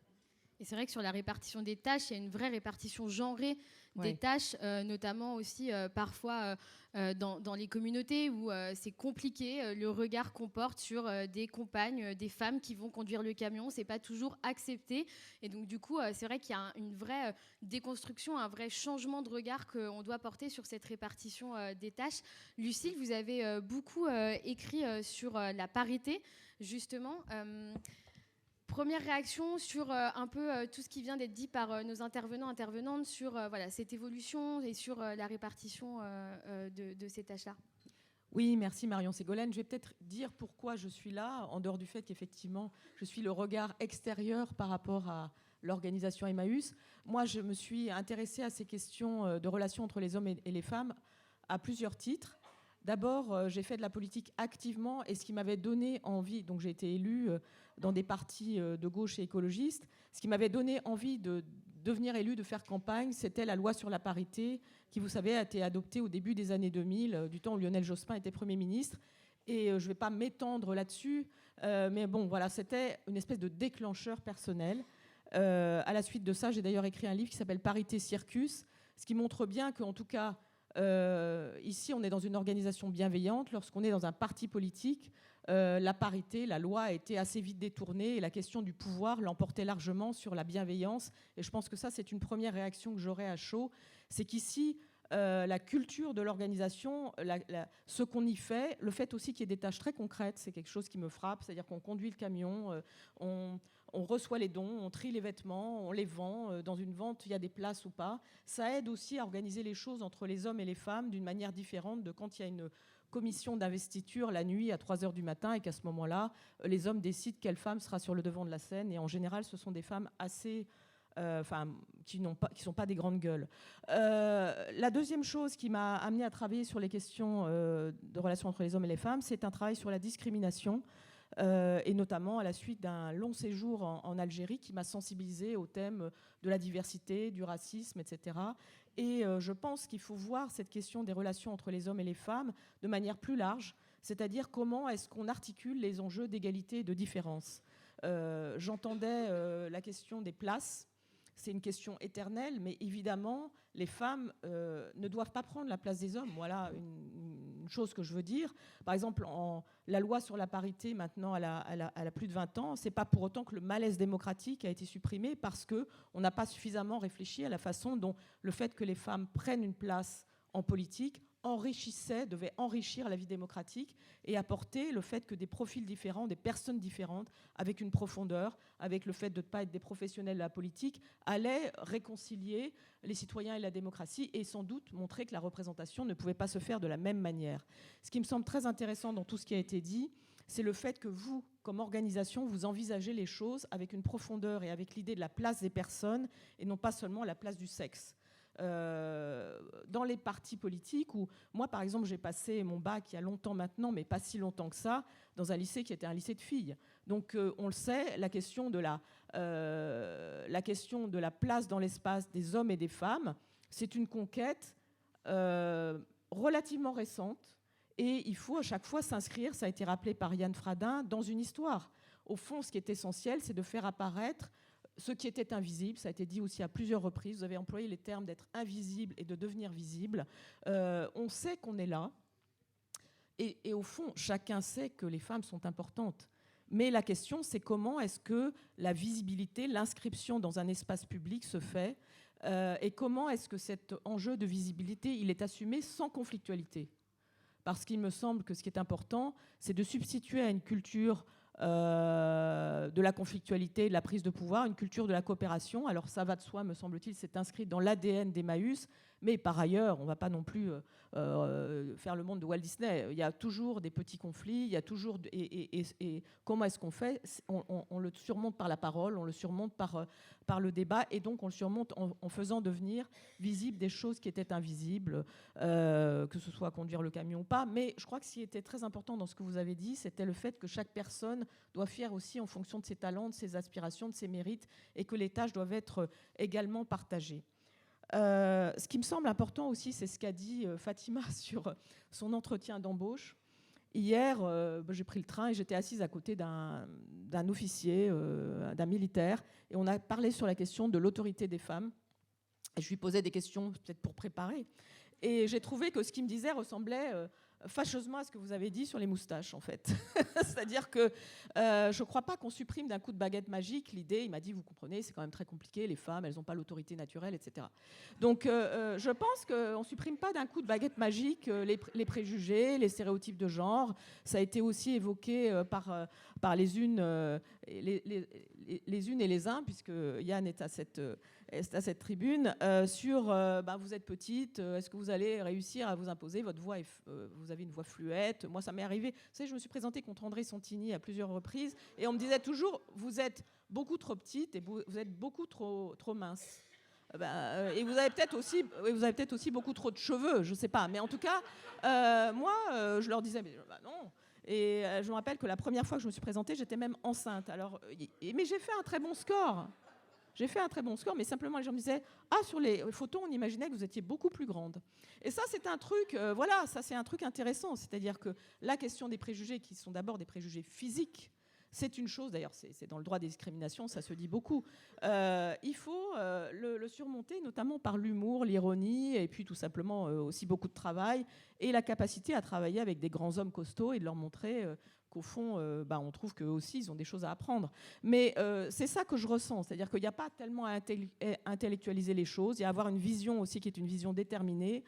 Et c'est vrai que sur la répartition des tâches, il y a une vraie répartition genrée des tâches, notamment aussi parfois dans les communautés où c'est compliqué le regard qu'on porte sur des compagnes, des femmes qui vont conduire le camion. C'est pas toujours accepté. Et donc du coup, c'est vrai qu'il y a une vraie déconstruction, un vrai changement de regard qu'on doit porter sur cette répartition des tâches. Lucille, vous avez beaucoup écrit sur la parité, justement. Première réaction sur un peu tout ce qui vient d'être dit par nos intervenantes sur voilà, cette évolution et sur la répartition de ces tâches-là. Oui, merci Marion Ségolène. Je vais peut-être dire pourquoi je suis là, en dehors du fait qu'effectivement, je suis le regard extérieur par rapport à l'organisation Emmaüs. Moi, je me suis intéressée à ces questions de relations entre les hommes et les femmes à plusieurs titres. D'abord, j'ai fait de la politique activement et ce qui m'avait donné envie, donc j'ai été élue dans des partis de gauche et écologistes, ce qui m'avait donné envie de devenir élue, de faire campagne, c'était la loi sur la parité qui, vous savez, a été adoptée au début des années 2000, du temps où Lionel Jospin était Premier ministre. Et je ne vais pas m'étendre là-dessus, mais bon, voilà, c'était une espèce de déclencheur personnel. À la suite de ça, j'ai d'ailleurs écrit un livre qui s'appelle Parité Circus, ce qui montre bien qu'en tout cas, ici, on est dans une organisation bienveillante. Lorsqu'on est dans un parti politique, la parité, la loi a été assez vite détournée et la question du pouvoir l'emportait largement sur la bienveillance. Et je pense que ça, c'est une première réaction que j'aurais à chaud. C'est qu'ici, la culture de l'organisation, ce qu'on y fait, le fait aussi qu'il y ait des tâches très concrètes, c'est quelque chose qui me frappe. C'est-à-dire qu'on conduit le camion, on reçoit les dons, on trie les vêtements, on les vend. Dans une vente, il y a des places ou pas. Ça aide aussi à organiser les choses entre les hommes et les femmes d'une manière différente de quand il y a une commission d'investiture la nuit à 3h du matin et qu'à ce moment-là, les hommes décident quelle femme sera sur le devant de la scène. Et en général, ce sont des femmes assez... qui ne sont pas des grandes gueules. La deuxième chose qui m'a amenée à travailler sur les questions de relations entre les hommes et les femmes, c'est un travail sur la discrimination, et notamment à la suite d'un long séjour en Algérie qui m'a sensibilisée au thème de la diversité, du racisme, etc. Et je pense qu'il faut voir cette question des relations entre les hommes et les femmes de manière plus large, c'est-à-dire comment est-ce qu'on articule les enjeux d'égalité et de différence. J'entendais la question des places. C'est une question éternelle, mais évidemment, les femmes ne doivent pas prendre la place des hommes. Voilà une chose que je veux dire. Par exemple, la loi sur la parité, maintenant, elle a plus de 20 ans. Ce n'est pas pour autant que le malaise démocratique a été supprimé parce qu'on n'a pas suffisamment réfléchi à la façon dont le fait que les femmes prennent une place en politique devait enrichir la vie démocratique et apporter le fait que des profils différents, des personnes différentes, avec une profondeur, avec le fait de ne pas être des professionnels de la politique, allaient réconcilier les citoyens et la démocratie et sans doute montrer que la représentation ne pouvait pas se faire de la même manière. Ce qui me semble très intéressant dans tout ce qui a été dit, c'est le fait que vous, comme organisation, vous envisagez les choses avec une profondeur et avec l'idée de la place des personnes et non pas seulement la place du sexe. dans les partis politiques où, moi par exemple, j'ai passé mon bac il y a longtemps maintenant, mais pas si longtemps que ça, dans un lycée qui était un lycée de filles. Donc on le sait, la question de la place dans l'espace des hommes et des femmes, c'est une conquête relativement récente. Et il faut à chaque fois s'inscrire, ça a été rappelé par Yann Fradin, dans une histoire. Au fond, ce qui est essentiel, c'est de faire apparaître ce qui était invisible. Ça a été dit aussi à plusieurs reprises. Vous avez employé les termes d'être invisible et de devenir visible. On sait qu'on est là. Et au fond, chacun sait que les femmes sont importantes. Mais la question, c'est comment est-ce que la visibilité, l'inscription dans un espace public se fait et comment est-ce que cet enjeu de visibilité, il est assumé sans conflictualité ? Parce qu'il me semble que ce qui est important, c'est de substituer à une culture de la conflictualité, de la prise de pouvoir, une culture de la coopération. Alors ça va de soi, me semble-t-il, c'est inscrit dans l'ADN d'Emmaüs, mais par ailleurs, on ne va pas non plus faire le monde de Walt Disney. Il y a toujours des petits conflits, il y a toujours... Et comment est-ce qu'on fait ? On le surmonte par la parole, on le surmonte par le débat, et donc on le surmonte en faisant devenir visibles des choses qui étaient invisibles, que ce soit conduire le camion ou pas. Mais je crois que ce qui était très important dans ce que vous avez dit, c'était le fait que chaque personne doit faire aussi en fonction de ses talents, de ses aspirations, de ses mérites, et que les tâches doivent être également partagées. Ce qui me semble important aussi, c'est ce qu'a dit Fatima sur son entretien d'embauche. Hier, j'ai pris le train et j'étais assise à côté d'un officier, d'un militaire, et on a parlé sur la question de l'autorité des femmes. Et je lui posais des questions, peut-être pour préparer. Et j'ai trouvé que ce qu'il me disait ressemblait fâcheusement à ce que vous avez dit sur les moustaches, en fait. C'est-à-dire que je ne crois pas qu'on supprime d'un coup de baguette magique l'idée. Il m'a dit, vous comprenez, c'est quand même très compliqué, les femmes, elles n'ont pas l'autorité naturelle, etc. Donc je pense qu'on ne supprime pas d'un coup de baguette magique les préjugés, les stéréotypes de genre. Ça a été aussi évoqué par les unes et les uns, puisque Yann est à cette tribune, sur vous êtes petite, est-ce que vous allez réussir à vous imposer votre voix vous avez une voix fluette. Moi, ça m'est arrivé. Vous savez, je me suis présentée contre André Santini à plusieurs reprises, et on me disait toujours, vous êtes beaucoup trop petite et vous êtes beaucoup trop mince. Et vous avez peut-être aussi beaucoup trop de cheveux, je ne sais pas. Mais en tout cas, moi, je leur disais, mais non. Et je me rappelle que la première fois que je me suis présentée, j'étais même enceinte. Alors, mais j'ai fait un très bon score. Mais simplement les gens me disaient, sur les photos, on imaginait que vous étiez beaucoup plus grande. Et ça, c'est un truc, ça c'est un truc intéressant. C'est-à-dire que la question des préjugés, qui sont d'abord des préjugés physiques, c'est une chose, d'ailleurs, c'est dans le droit des discriminations, ça se dit beaucoup. Il faut le surmonter, notamment par l'humour, l'ironie, et puis tout simplement aussi beaucoup de travail, et la capacité à travailler avec des grands hommes costauds et de leur montrer qu'au fond, on trouve qu'eux aussi, ils ont des choses à apprendre. Mais c'est ça que je ressens, c'est-à-dire qu'il n'y a pas tellement à intellectualiser les choses, il y a à avoir une vision aussi qui est une vision déterminée.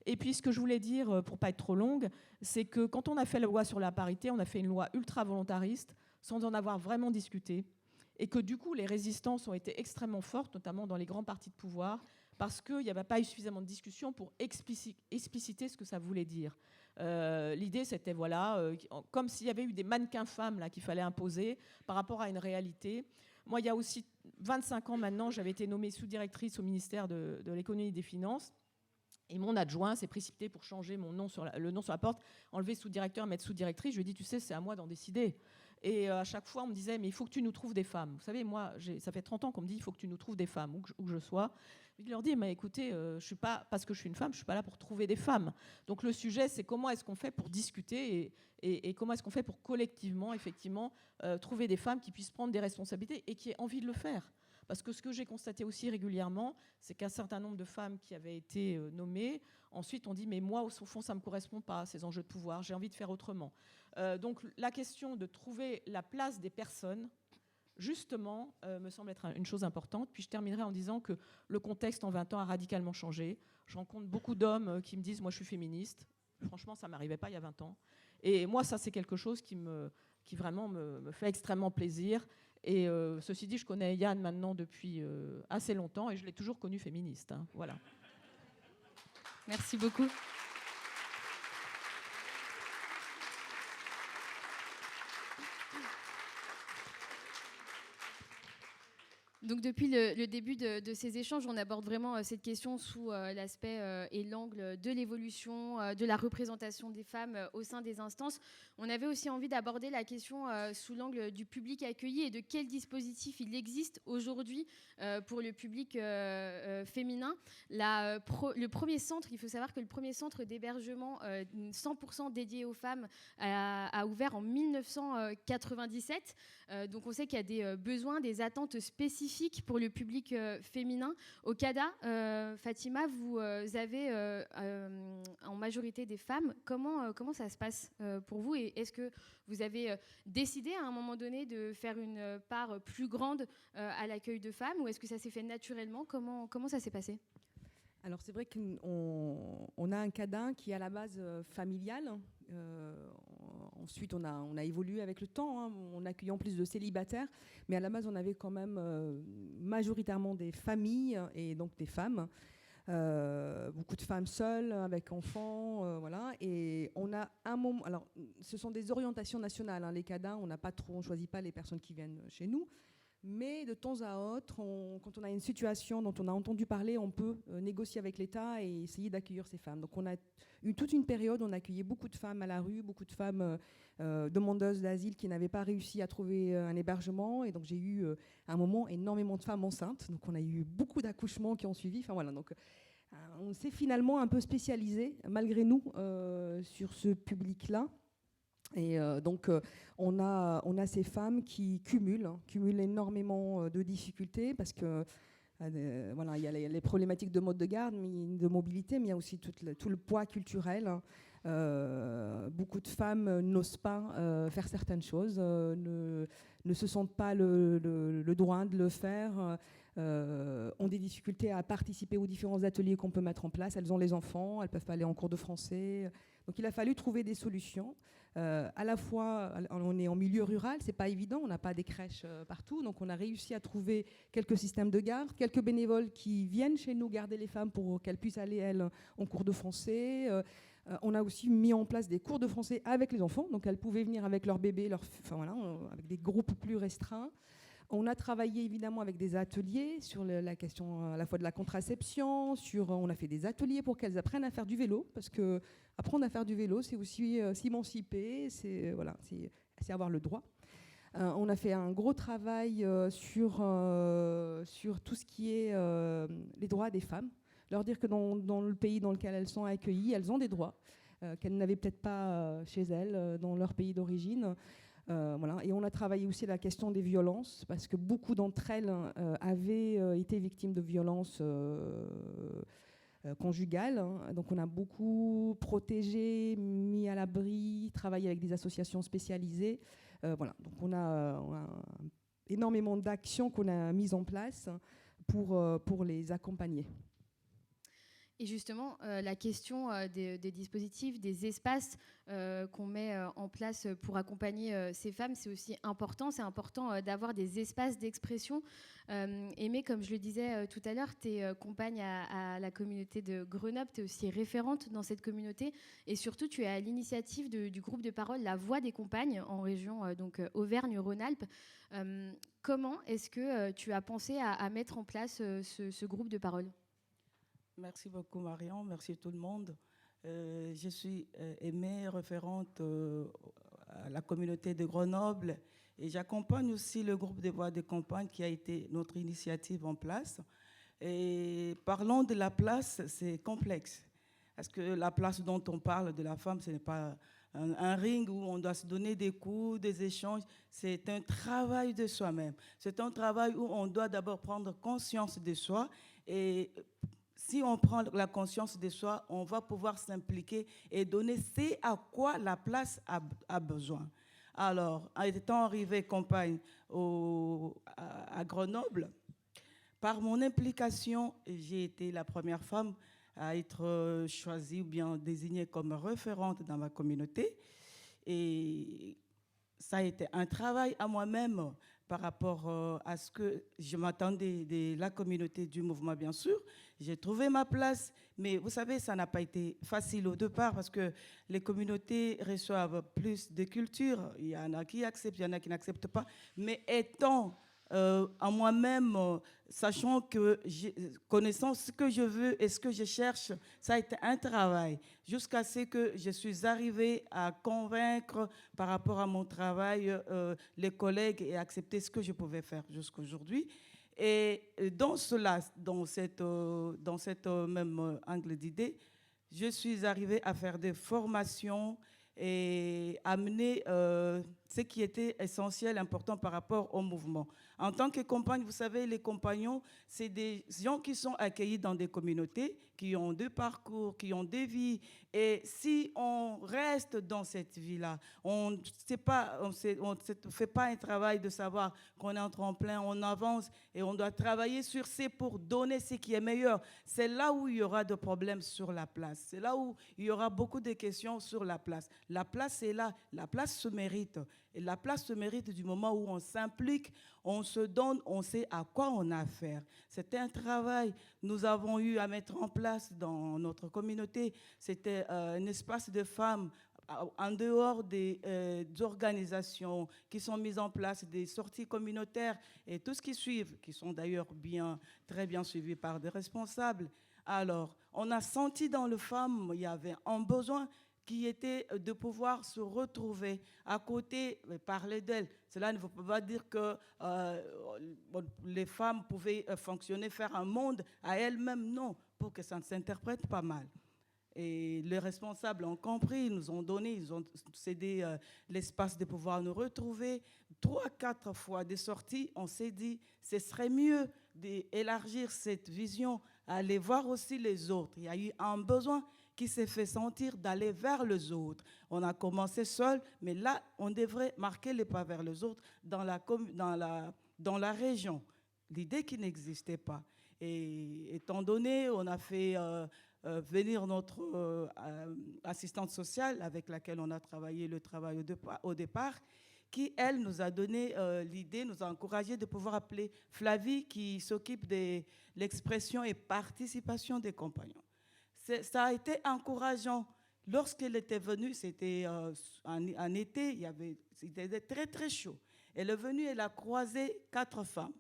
Et puis ce que je voulais dire, pour ne pas être trop longue, c'est que quand on a fait la loi sur la parité, on a fait une loi ultra-volontariste, sans en avoir vraiment discuté, et que du coup, les résistances ont été extrêmement fortes, notamment dans les grands partis de pouvoir, parce qu'il n'y avait pas eu suffisamment de discussion pour expliciter ce que ça voulait dire. L'idée, c'était, comme s'il y avait eu des mannequins femmes là, qu'il fallait imposer par rapport à une réalité. Moi, il y a aussi 25 ans maintenant, j'avais été nommée sous-directrice au ministère de l'économie et des finances. Et mon adjoint s'est précipité pour changer le nom sur la porte, enlever sous-directeur, mettre sous-directrice. Je lui ai dit, tu sais, c'est à moi d'en décider. Et à chaque fois, on me disait, mais il faut que tu nous trouves des femmes. Vous savez, moi, ça fait 30 ans qu'on me dit, il faut que tu nous trouves des femmes, où que je sois. Je leur dis, mais écoutez, je suis pas, parce que je suis une femme, je ne suis pas là pour trouver des femmes. Donc le sujet, c'est comment est-ce qu'on fait pour discuter et comment est-ce qu'on fait pour collectivement, effectivement, trouver des femmes qui puissent prendre des responsabilités et qui aient envie de le faire. Parce que ce que j'ai constaté aussi régulièrement, c'est qu'un certain nombre de femmes qui avaient été nommées, ensuite on dit, mais moi, au fond, ça ne me correspond pas, ces enjeux de pouvoir, j'ai envie de faire autrement. Donc la question de trouver la place des personnes, justement, me semble être une chose importante. Puis je terminerai en disant que le contexte en 20 ans a radicalement changé. Je rencontre beaucoup d'hommes qui me disent, moi je suis féministe. Franchement, ça ne m'arrivait pas il y a 20 ans. Et moi, ça c'est quelque chose qui vraiment me fait extrêmement plaisir. Et ceci dit, je connais Yann maintenant depuis assez longtemps et je l'ai toujours connu féministe. Hein. Voilà. Merci beaucoup. Donc depuis le début de ces échanges, on aborde vraiment cette question sous l'aspect et l'angle de l'évolution, de la représentation des femmes au sein des instances. On avait aussi envie d'aborder la question sous l'angle du public accueilli et de quel dispositif il existe aujourd'hui pour le public féminin. Le premier centre, il faut savoir que le premier centre d'hébergement 100% dédié aux femmes a ouvert en 1997. Donc on sait qu'il y a des besoins, des attentes spécifiques pour le public féminin. Au CADA, Fatima, vous avez en majorité des femmes. Comment ça se passe pour vous, et est-ce que vous avez décidé à un moment donné de faire une part plus grande à l'accueil de femmes, ou est-ce que ça s'est fait naturellement? Comment ça s'est passé? Alors c'est vrai qu'on a un CADA qui est à la base familial. Ensuite, on a évolué avec le temps, en accueillant plus de célibataires. Mais à la base, on avait quand même majoritairement des familles et donc des femmes. Beaucoup de femmes seules, avec enfants, voilà. Et on a un moment... Alors, ce sont des orientations nationales, les CADA. On ne choisit pas les personnes qui viennent chez nous. Mais de temps à autre, quand on a une situation dont on a entendu parler, on peut négocier avec l'État et essayer d'accueillir ces femmes. Donc on a eu toute une période, on a accueilli beaucoup de femmes à la rue, beaucoup de femmes demandeuses d'asile qui n'avaient pas réussi à trouver un hébergement. Et donc j'ai eu à un moment énormément de femmes enceintes. Donc on a eu beaucoup d'accouchements qui ont suivi. Enfin voilà, donc on s'est finalement un peu spécialisé, malgré nous, sur ce public-là. Et donc, on a ces femmes qui cumulent énormément de difficultés parce que voilà, il y a les problématiques de mode de garde, de mobilité, mais il y a aussi tout le poids culturel. Beaucoup de femmes n'osent pas faire certaines choses, ne se sentent pas le droit de le faire, ont des difficultés à participer aux différents ateliers qu'on peut mettre en place. Elles ont les enfants, elles ne peuvent pas aller en cours de français. Donc il a fallu trouver des solutions. À la fois, on est en milieu rural, c'est pas évident, on n'a pas des crèches partout, donc on a réussi à trouver quelques systèmes de garde, quelques bénévoles qui viennent chez nous garder les femmes pour qu'elles puissent aller, elles, en cours de français. On a aussi mis en place des cours de français avec les enfants, donc elles pouvaient venir avec leur bébé, avec des groupes plus restreints. On a travaillé évidemment avec des ateliers sur la question à la fois de la contraception, on a fait des ateliers pour qu'elles apprennent à faire du vélo, parce que apprendre à faire du vélo, c'est aussi s'émanciper, c'est avoir le droit. On a fait un gros travail sur tout ce qui est les droits des femmes, leur dire que dans le pays dans lequel elles sont accueillies, elles ont des droits qu'elles n'avaient peut-être pas chez elles, dans leur pays d'origine. Voilà. Et on a travaillé aussi la question des violences, parce que beaucoup d'entre elles avaient été victimes de violences conjugales. Donc on a beaucoup protégé, mis à l'abri, travaillé avec des associations spécialisées. Voilà. Donc on a énormément d'actions qu'on a mises en place pour les accompagner. Et justement, la question des dispositifs, des espaces qu'on met en place pour accompagner ces femmes, c'est aussi important. C'est important d'avoir des espaces d'expression. Aimée, comme je le disais tout à l'heure, tu es compagne à la communauté de Grenoble, tu es aussi référente dans cette communauté. Et surtout, tu es à l'initiative du groupe de parole La Voix des Compagnes en région donc Auvergne-Rhône-Alpes. Comment est-ce que tu as pensé à mettre en place ce groupe de parole ? Merci beaucoup Marion, merci tout le monde. Je suis Aimée, référente à la communauté de Grenoble, et j'accompagne aussi le groupe des Voix des Compagnes qui a été notre initiative en place. Et parlons de la place, c'est complexe. Parce que la place dont on parle de la femme, ce n'est pas un ring où on doit se donner des coups, des échanges. C'est un travail de soi-même. C'est un travail où on doit d'abord prendre conscience de soi, et si on prend la conscience de soi, on va pouvoir s'impliquer et donner ce à quoi la place a besoin. Alors, en étant arrivée compagne à Grenoble, par mon implication, j'ai été la première femme à être choisie ou bien désignée comme référente dans ma communauté. Et ça a été un travail à moi-même par rapport à ce que je m'attendais de la communauté du mouvement, bien sûr. J'ai trouvé ma place, mais vous savez, ça n'a pas été facile au départ parce que les communautés reçoivent plus de culture. Il y en a qui acceptent, il y en a qui n'acceptent pas. Mais étant en moi-même, sachant que connaissant ce que je veux et ce que je cherche, ça a été un travail jusqu'à ce que je suis arrivée à convaincre par rapport à mon travail les collègues et accepter ce que je pouvais faire jusqu'à aujourd'hui. Et dans cela, dans cette même angle d'idée, je suis arrivée à faire des formations et amener ce qui était essentiel, important par rapport au mouvement. En tant que compagne, vous savez, les compagnons, c'est des gens qui sont accueillis dans des communautés, qui ont des parcours, qui ont des vies. Et si on reste dans cette vie-là, on ne fait pas un travail de savoir qu'on est en tremplin, on avance et on doit travailler sur ce pour donner ce qui est meilleur. C'est là où il y aura des problèmes sur la place. C'est là où il y aura beaucoup de questions sur la place. La place est là, la place se mérite. Et la place se mérite du moment où on s'implique, on se donne, on sait à quoi on a affaire. C'était un travail. Nous avons eu à mettre en place dans notre communauté, c'était un espace de femmes en dehors des organisations qui sont mises en place, des sorties communautaires et tout ce qui suit, qui sont d'ailleurs très bien suivies par des responsables. Alors, on a senti dans les femmes, il y avait un besoin qui était de pouvoir se retrouver à côté, parler d'elles. Cela ne veut pas dire que les femmes pouvaient fonctionner, faire un monde à elles-mêmes, non, pour que ça ne s'interprète pas mal. Et les responsables ont compris, ils nous ont donné, ils ont cédé l'espace de pouvoir nous retrouver. 3, 4 fois des sorties, on s'est dit, ce serait mieux d'élargir cette vision, aller voir aussi les autres. Il y a eu un besoin qui s'est fait sentir d'aller vers les autres. On a commencé seul, mais là, on devrait marquer les pas vers les autres dans la région. L'idée qui n'existait pas. Et étant donné, on a fait venir notre assistante sociale avec laquelle on a travaillé le travail au départ, qui, elle, nous a donné l'idée, nous a encouragé de pouvoir appeler Flavie, qui s'occupe de l'expression et participation des compagnons. Ça a été encourageant. Lorsqu'elle était venue, c'était en été, c'était très, très chaud. Elle est venue, elle a croisé 4 femmes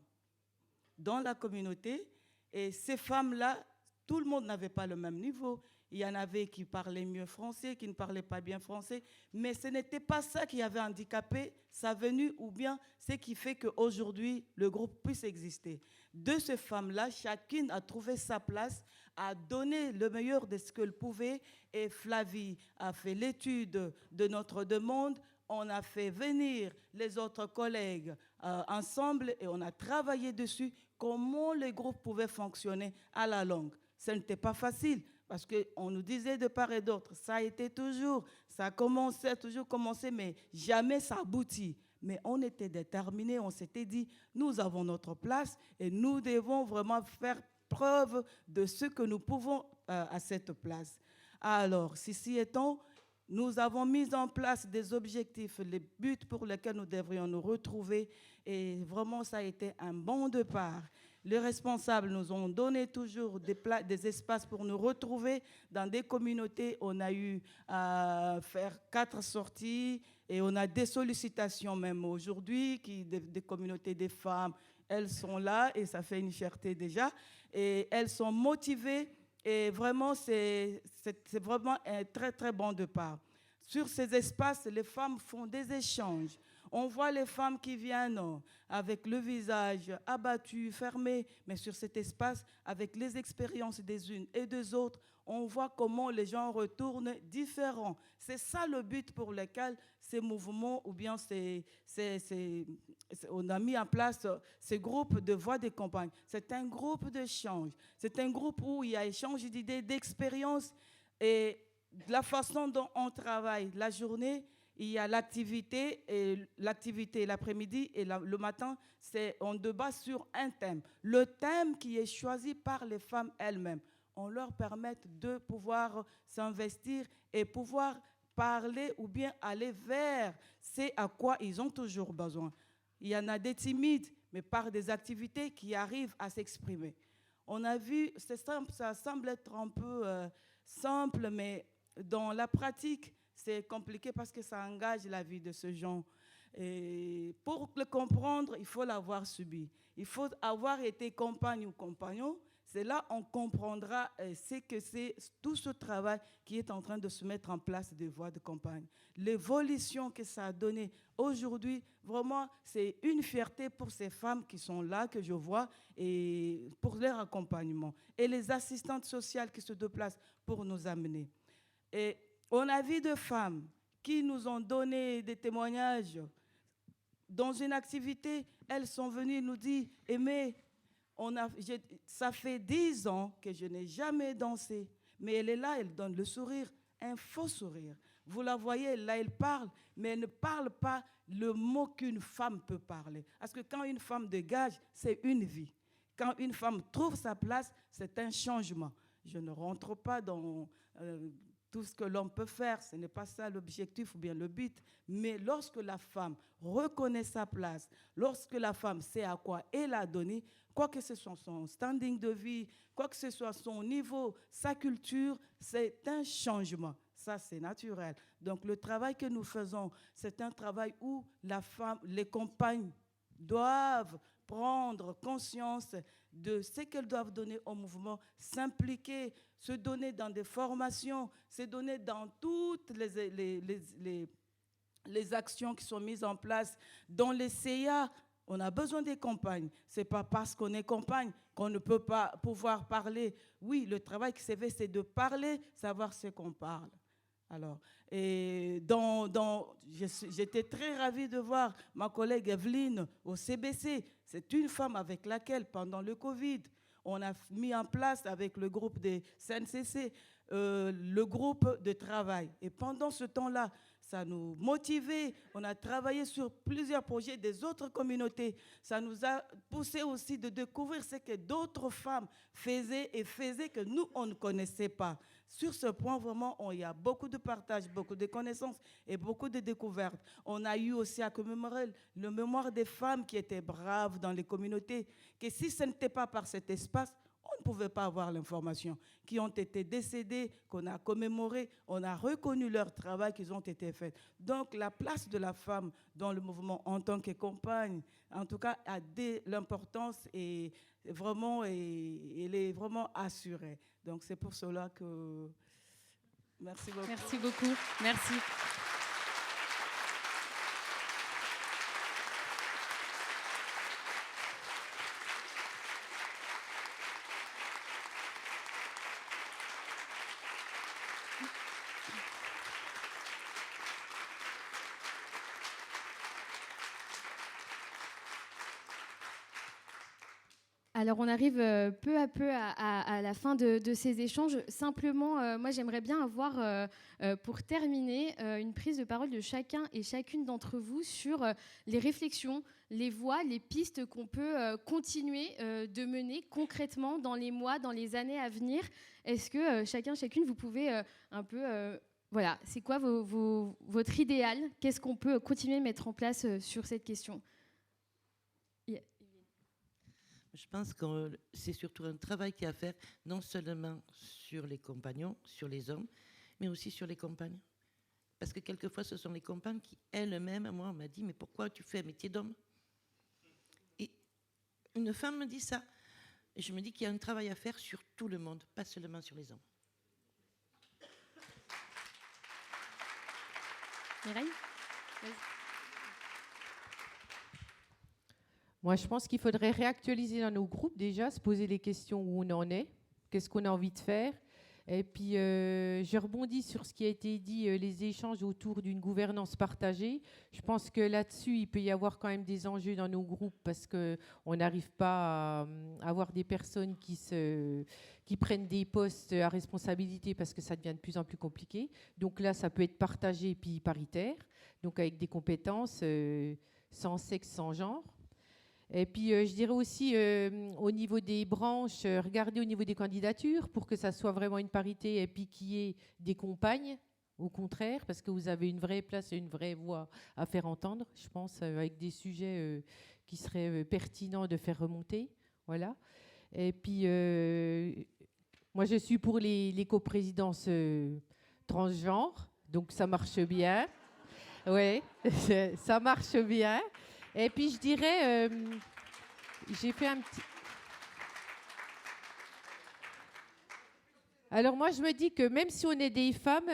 dans la communauté. Et ces femmes-là, tout le monde n'avait pas le même niveau. Il y en avait qui parlaient mieux français, qui ne parlaient pas bien français. Mais ce n'était pas ça qui avait handicapé sa venue ou bien ce qui fait qu'aujourd'hui, le groupe puisse exister. De ces femmes-là, chacune a trouvé sa place, a donné le meilleur de ce qu'elle pouvait. Et Flavie a fait l'étude de notre demande. On a fait venir les autres collègues ensemble et on a travaillé dessus, comment les groupes pouvaient fonctionner à la longue. Ce n'était pas facile parce qu'on nous disait de part et d'autre, ça a été toujours, ça a toujours commencé, mais jamais ça aboutit. Mais on était déterminés, on s'était dit, nous avons notre place et nous devons vraiment faire preuve de ce que nous pouvons à cette place. Alors, ceci étant, nous avons mis en place des objectifs, les buts pour lesquels nous devrions nous retrouver et vraiment ça a été un bon départ. Les responsables nous ont donné toujours des espaces pour nous retrouver dans des communautés. On a eu à faire 4 sorties et on a des sollicitations même aujourd'hui, des communautés des femmes. Elles sont là et ça fait une fierté déjà. Et elles sont motivées et vraiment, c'est vraiment un très, très bon départ. Sur ces espaces, les femmes font des échanges. On voit les femmes qui viennent avec le visage abattu, fermé, mais sur cet espace, avec les expériences des unes et des autres, on voit comment les gens retournent différents. C'est ça le but pour lequel ces mouvements, ou bien on a mis en place ces groupes de voix des campagnes. C'est un groupe d'échange. C'est un groupe où il y a échange d'idées, d'expériences et la façon dont on travaille la journée. Il y a l'activité l'après-midi et le matin, on débat sur un thème. Le thème qui est choisi par les femmes elles-mêmes. On leur permet de pouvoir s'investir et pouvoir parler ou bien aller vers ce à quoi ils ont toujours besoin. Il y en a des timides, mais par des activités qui arrivent à s'exprimer. On a vu, ça semble être un peu simple, mais dans la pratique, c'est compliqué parce que ça engage la vie de ce genre. Et pour le comprendre, il faut l'avoir subi. Il faut avoir été compagne ou compagnon. C'est là qu'on comprendra ce que c'est tout ce travail qui est en train de se mettre en place des voies de campagne. L'évolution que ça a donné aujourd'hui, vraiment, c'est une fierté pour ces femmes qui sont là, que je vois, et pour leur accompagnement. Et les assistantes sociales qui se déplacent pour nous amener. Et on a vu de femmes qui nous ont donné des témoignages. Dans une activité, elles sont venues nous dire « Aimée, ça fait 10 ans que je n'ai jamais dansé. » Mais elle est là, elle donne le sourire, un faux sourire. Vous la voyez, là, elle parle, mais elle ne parle pas le mot qu'une femme peut parler. Parce que quand une femme dégage, c'est une vie. Quand une femme trouve sa place, c'est un changement. Je ne rentre pas dans tout ce que l'homme peut faire, ce n'est pas ça l'objectif ou bien le but. Mais lorsque la femme reconnaît sa place, lorsque la femme sait à quoi elle a donné, quoi que ce soit son standing de vie, quoi que ce soit son niveau, sa culture, c'est un changement. Ça, c'est naturel. Donc, le travail que nous faisons, c'est un travail où la femme, les compagnes doivent prendre conscience de ce qu'elles doivent donner au mouvement, s'impliquer, se donner dans des formations, se donner dans toutes les actions qui sont mises en place. Dans les CIA, on a besoin des compagnes. Ce n'est pas parce qu'on est compagne qu'on ne peut pas pouvoir parler. Oui, le travail qui s'est fait, c'est de parler, savoir ce qu'on parle. Alors, et j'étais très ravie de voir ma collègue Evelyne au CBC. C'est une femme avec laquelle, pendant le Covid, on a mis en place avec le groupe des CNCC le groupe de travail. Et pendant ce temps-là, ça nous motivait. On a travaillé sur plusieurs projets des autres communautés. Ça nous a poussé aussi de découvrir ce que d'autres femmes faisaient que nous, on ne connaissait pas. Sur ce point, vraiment, il y a beaucoup de partage, beaucoup de connaissances et beaucoup de découvertes. On a eu aussi à commémorer le mémoire des femmes qui étaient braves dans les communautés, que si ce n'était pas par cet espace, on ne pouvait pas avoir l'information, qui ont été décédées, qu'on a commémorées, on a reconnu leur travail, qu'ils ont été faits. Donc, la place de la femme dans le mouvement en tant que compagne, en tout cas, a l'importance et vraiment, elle est vraiment assurée. Donc, c'est pour cela que... Merci beaucoup. Merci beaucoup. Merci. Alors, on arrive peu à peu à la fin de ces échanges. Simplement, moi, j'aimerais bien avoir, pour terminer, une prise de parole de chacun et chacune d'entre vous sur les réflexions, les voies, les pistes qu'on peut continuer de mener concrètement dans les mois, dans les années à venir. Est-ce que chacun, chacune, vous pouvez un peu... voilà, c'est quoi votre idéal? Qu'est-ce qu'on peut continuer de mettre en place sur cette question? Je pense que c'est surtout un travail qu'il y a à faire, non seulement sur les compagnons, sur les hommes, mais aussi sur les compagnes. Parce que quelquefois, ce sont les compagnes qui, elles-mêmes, moi, on m'a dit, mais pourquoi tu fais un métier d'homme? Et une femme me dit ça. Et je me dis qu'il y a un travail à faire sur tout le monde, pas seulement sur les hommes. Mireille ? Moi, je pense qu'il faudrait réactualiser dans nos groupes déjà, se poser les questions où on en est, qu'est-ce qu'on a envie de faire. Et puis, je rebondis sur ce qui a été dit, les échanges autour d'une gouvernance partagée. Je pense que là-dessus, il peut y avoir quand même des enjeux dans nos groupes parce qu'on n'arrive pas à avoir des personnes qui prennent des postes à responsabilité parce que ça devient de plus en plus compliqué. Donc là, ça peut être partagé et puis paritaire, donc avec des compétences sans sexe, sans genre. Et puis, je dirais aussi, au niveau des branches, regardez au niveau des candidatures pour que ça soit vraiment une parité et puis qu'il y ait des compagnes, au contraire, parce que vous avez une vraie place et une vraie voix à faire entendre, je pense, avec des sujets qui seraient pertinents de faire remonter. Voilà. Et puis, moi, je suis pour les coprésidences transgenres, donc ça marche bien. Oui, ça marche bien. Et puis je dirais, j'ai fait un petit... Alors moi, je me dis que même si on est des femmes,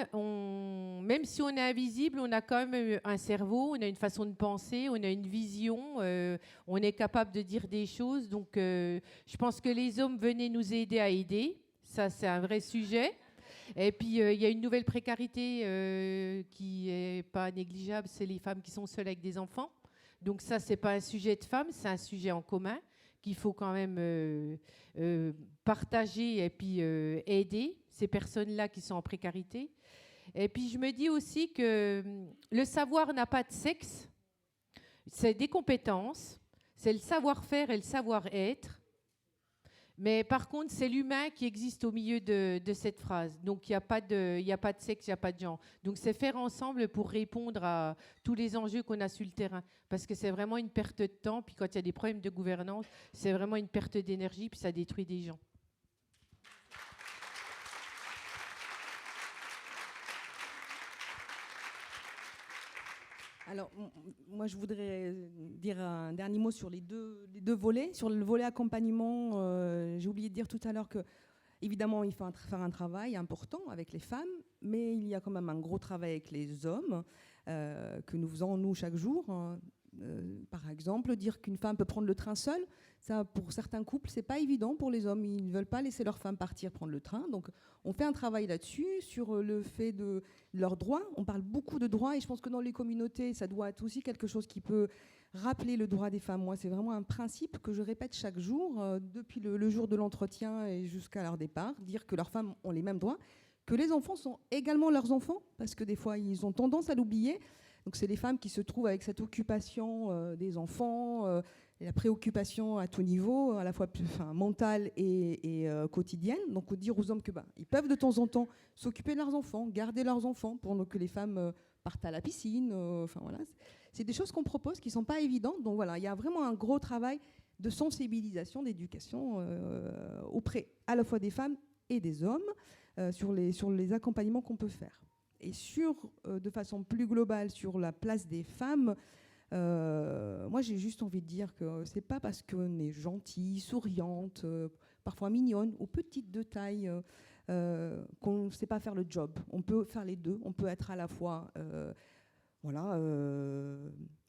même si on est invisible, on a quand même un cerveau, on a une façon de penser, on a une vision, on est capable de dire des choses. Donc je pense que les hommes venaient nous aider à aider. Ça, c'est un vrai sujet. Et puis, il y a une nouvelle précarité qui n'est pas négligeable, c'est les femmes qui sont seules avec des enfants. Donc ça, ce n'est pas un sujet de femmes, c'est un sujet en commun qu'il faut quand même partager et puis aider ces personnes-là qui sont en précarité. Et puis, je me dis aussi que le savoir n'a pas de sexe, c'est des compétences, c'est le savoir-faire et le savoir-être. Mais par contre, c'est l'humain qui existe au milieu de cette phrase. Donc, il n'y a pas de sexe, il n'y a pas de genre. Donc, c'est faire ensemble pour répondre à tous les enjeux qu'on a sur le terrain. Parce que c'est vraiment une perte de temps. Puis quand il y a des problèmes de gouvernance, c'est vraiment une perte d'énergie, puis ça détruit des gens. Alors, moi, je voudrais dire un dernier mot sur les deux volets. Sur le volet accompagnement, j'ai oublié de dire tout à l'heure que, évidemment, il faut faire un travail important avec les femmes, mais il y a quand même un gros travail avec les hommes que nous faisons, nous, chaque jour. Par exemple, dire qu'une femme peut prendre le train seule, ça, pour certains couples, c'est pas évident pour les hommes. Ils ne veulent pas laisser leur femme partir prendre le train. Donc, on fait un travail là-dessus, sur le fait de leurs droits. On parle beaucoup de droits et je pense que dans les communautés, ça doit être aussi quelque chose qui peut rappeler le droit des femmes. Moi, c'est vraiment un principe que je répète chaque jour, depuis le jour de l'entretien et jusqu'à leur départ, dire que leurs femmes ont les mêmes droits, que les enfants sont également leurs enfants, parce que des fois, ils ont tendance à l'oublier. Donc, c'est les femmes qui se trouvent avec cette occupation des enfants, et la préoccupation à tout niveau, à la fois mentale et quotidienne. Donc, dire aux hommes que ils peuvent de temps en temps s'occuper de leurs enfants, garder leurs enfants, pour que les femmes partent à la piscine. Voilà. C'est des choses qu'on propose qui ne sont pas évidentes. Donc, voilà, il y a vraiment un gros travail de sensibilisation, d'éducation auprès à la fois des femmes et des hommes sur les accompagnements qu'on peut faire. Et de façon plus globale, sur la place des femmes, moi j'ai juste envie de dire que c'est pas parce qu'on est gentille, souriante, parfois mignonne ou petite de taille qu'on ne sait pas faire le job. On peut faire les deux. On peut être à la fois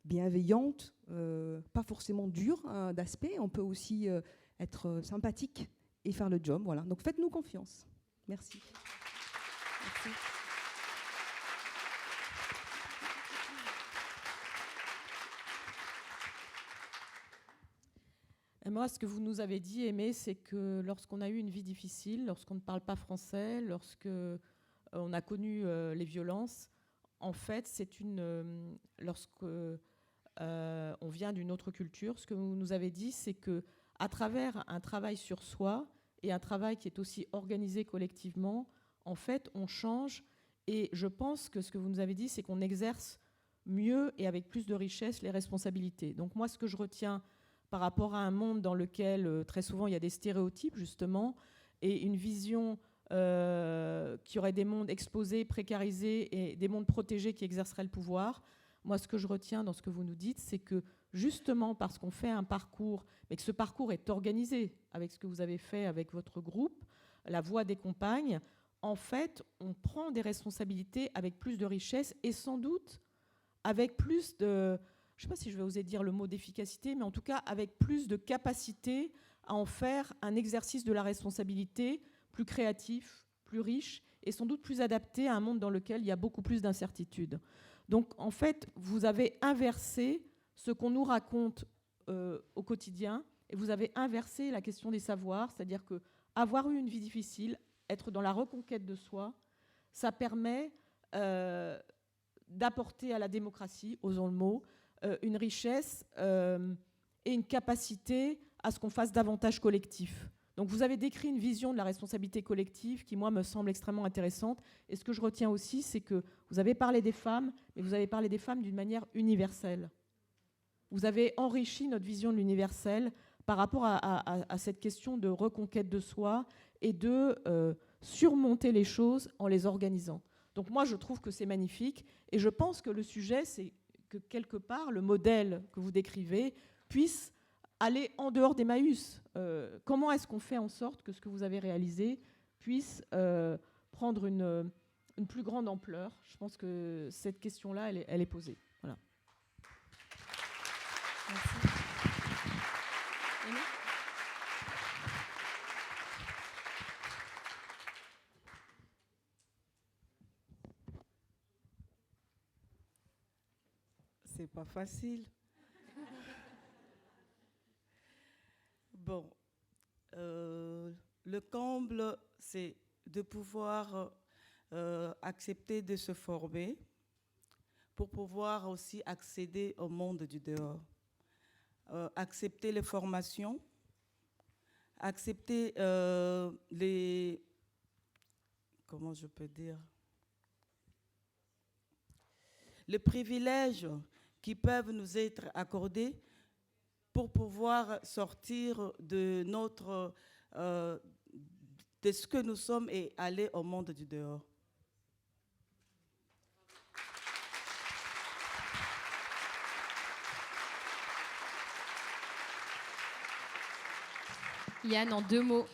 bienveillante, pas forcément dure d'aspect. On peut aussi être sympathique et faire le job. Voilà. Donc faites-nous confiance. Merci. Merci. Et moi, ce que vous nous avez dit, Aimée, c'est que lorsqu'on a eu une vie difficile, lorsqu'on ne parle pas français, lorsqu'on a connu les violences, en fait, lorsque on vient d'une autre culture, ce que vous nous avez dit, c'est qu'à travers un travail sur soi et un travail qui est aussi organisé collectivement, en fait, on change. Et je pense que ce que vous nous avez dit, c'est qu'on exerce mieux et avec plus de richesse les responsabilités. Donc moi, ce que je retiens par rapport à un monde dans lequel très souvent il y a des stéréotypes justement et une vision qui aurait des mondes exposés, précarisés et des mondes protégés qui exerceraient le pouvoir. Moi, ce que je retiens dans ce que vous nous dites, c'est que justement parce qu'on fait un parcours, mais que ce parcours est organisé avec ce que vous avez fait avec votre groupe, la Voix des compagnes, en fait, on prend des responsabilités avec plus de richesse et sans doute avec plus de... Je ne sais pas si je vais oser dire le mot d'efficacité, mais en tout cas avec plus de capacité à en faire un exercice de la responsabilité plus créatif, plus riche et sans doute plus adapté à un monde dans lequel il y a beaucoup plus d'incertitudes. Donc en fait, vous avez inversé ce qu'on nous raconte au quotidien et vous avez inversé la question des savoirs, c'est-à-dire qu'avoir eu une vie difficile, être dans la reconquête de soi, ça permet d'apporter à la démocratie, osons le mot, une richesse et une capacité à ce qu'on fasse davantage collectif. Donc vous avez décrit une vision de la responsabilité collective qui, moi, me semble extrêmement intéressante. Et ce que je retiens aussi, c'est que vous avez parlé des femmes, mais vous avez parlé des femmes d'une manière universelle. Vous avez enrichi notre vision de l'universel par rapport à cette question de reconquête de soi et de surmonter les choses en les organisant. Donc moi, je trouve que c'est magnifique. Et je pense que le sujet, c'est que quelque part, le modèle que vous décrivez puisse aller en dehors d'Emmaüs. Comment est-ce qu'on fait en sorte que ce que vous avez réalisé puisse prendre une plus grande ampleur? Je pense que cette question-là, elle est posée. Voilà. Merci. Aimé ? C'est pas facile. Bon, le comble, c'est de pouvoir accepter de se former pour pouvoir aussi accéder au monde du dehors. Accepter les formations, accepter les... Comment je peux dire? Les privilèges qui peuvent nous être accordés pour pouvoir sortir de de ce que nous sommes et aller au monde du dehors. Yann, en 2 mots.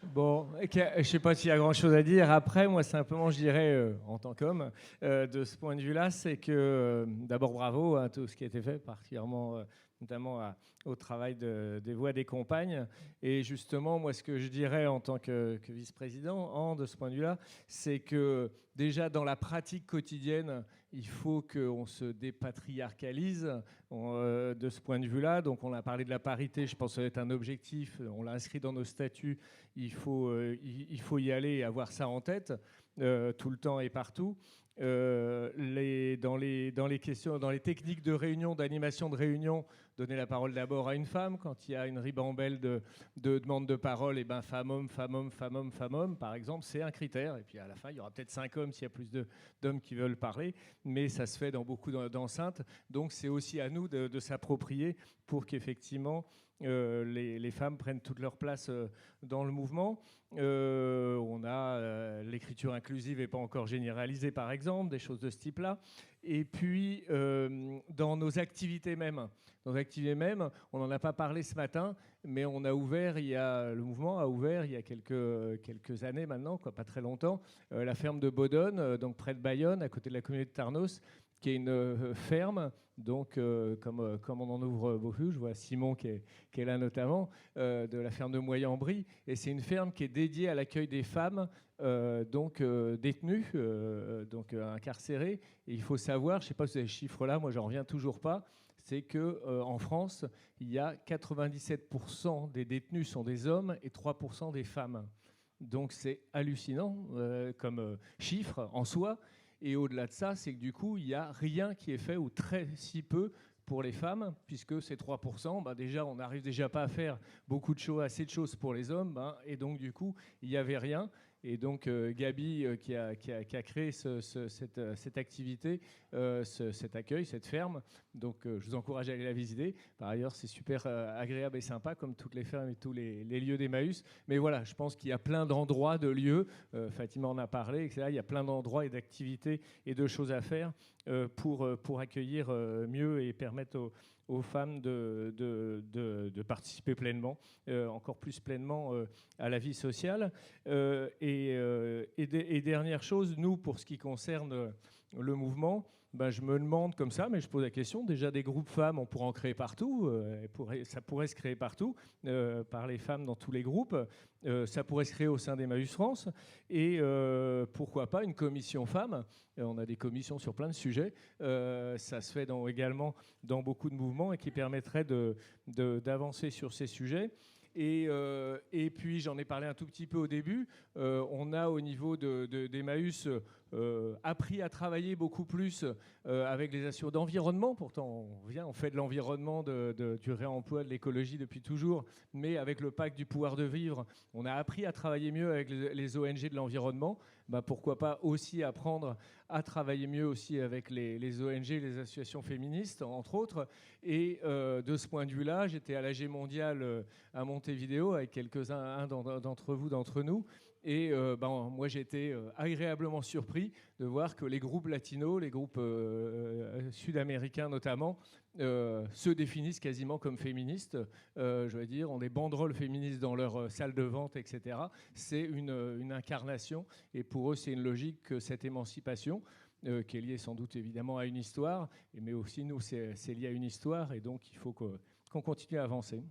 Bon, je ne sais pas s'il y a grand-chose à dire. Après, moi, simplement, je dirais, en tant qu'homme, de ce point de vue-là, c'est que, d'abord, bravo à tout ce qui a été fait, particulièrement, notamment au travail des voix des compagnes. Et justement, moi, ce que je dirais en tant que vice-président, de ce point de vue-là, c'est que, déjà, dans la pratique quotidienne, il faut qu'on se dépatriarcalise de ce point de vue-là. Donc, on a parlé de la parité, je pense que ça va être un objectif. On l'a inscrit dans nos statuts. Il faut y aller et avoir ça en tête tout le temps et partout. Dans les questions, dans les techniques de réunion, d'animation de réunion, donner la parole d'abord à une femme. Quand il y a une ribambelle de demandes de parole, et ben femme-homme, femme-homme, femme-homme, femme-homme, par exemple, c'est un critère. Et puis à la fin, il y aura peut-être 5 hommes s'il y a plus d'hommes qui veulent parler. Mais ça se fait dans beaucoup d'enceintes. Donc c'est aussi à nous de s'approprier pour qu'effectivement les femmes prennent toute leur place dans le mouvement. On a l'écriture inclusive n'est pas encore généralisée, par exemple, des choses de ce type-là. Et puis, dans nos activités même, on n'en a pas parlé ce matin, mais on a ouvert, le mouvement a ouvert il y a quelques années maintenant, pas très longtemps, la ferme de Bodonne, donc près de Bayonne, à côté de la communauté de Tarnos, qui est une ferme, donc comme on en ouvre beaucoup, je vois Simon qui est là notamment, de la ferme de Moyen-en-Brie, et c'est une ferme qui est dédiée à l'accueil des femmes détenues, donc incarcérées. Et il faut savoir, je ne sais pas si vous avez ce chiffre-là, moi j'en reviens toujours pas, c'est qu'en France, il y a 97% des détenus sont des hommes et 3% des femmes. Donc c'est hallucinant comme chiffre en soi. Et au-delà de ça, c'est que du coup, il n'y a rien qui est fait, ou très si peu, pour les femmes, puisque ces 3%, déjà, on n'arrive déjà pas à faire beaucoup de choses, assez de choses pour les hommes, et donc du coup, il n'y avait rien. Et donc Gabi, qui a créé cette activité, cet accueil, cette ferme, donc je vous encourage à aller la visiter. Par ailleurs, c'est super agréable et sympa, comme toutes les fermes et tous les lieux d'Emmaüs. Mais voilà, je pense qu'il y a plein d'endroits, de lieux, Fatima en a parlé, etc. Il y a plein d'endroits et d'activités et de choses à faire pour accueillir mieux et permettre aux femmes de participer pleinement, encore plus pleinement à la vie sociale. Et dernière chose, nous, pour ce qui concerne le mouvement, je me demande comme ça, mais je pose la question, déjà des groupes femmes, on pourrait en créer partout, ça pourrait se créer partout, par les femmes dans tous les groupes, ça pourrait se créer au sein d'Emmaüs France, et pourquoi pas une commission femmes, on a des commissions sur plein de sujets, ça se fait également dans beaucoup de mouvements et qui permettrait d'avancer sur ces sujets. Et puis, j'en ai parlé un tout petit peu au début, on a au niveau d'Emmaüs appris à travailler beaucoup plus avec les assureurs d'environnement. Pourtant, on fait de l'environnement, du réemploi, de l'écologie depuis toujours, mais avec le pacte du pouvoir de vivre, on a appris à travailler mieux avec les ONG de l'environnement. Pourquoi pas aussi apprendre à travailler mieux aussi avec les ONG, les associations féministes, entre autres. Et de ce point de vue-là, j'étais à l'AG Mondial à Montevideo avec quelques-uns d'entre nous. Et moi, j'ai été agréablement surpris de voir que les groupes latinos, les groupes sud-américains notamment, se définissent quasiment comme féministes. Je veux dire, ont des banderoles féministes dans leur salle de vente, etc. C'est une incarnation. Et pour eux, c'est une logique que cette émancipation, qui est liée sans doute évidemment à une histoire, mais aussi nous, c'est lié à une histoire. Et donc, il faut qu'on continue à avancer.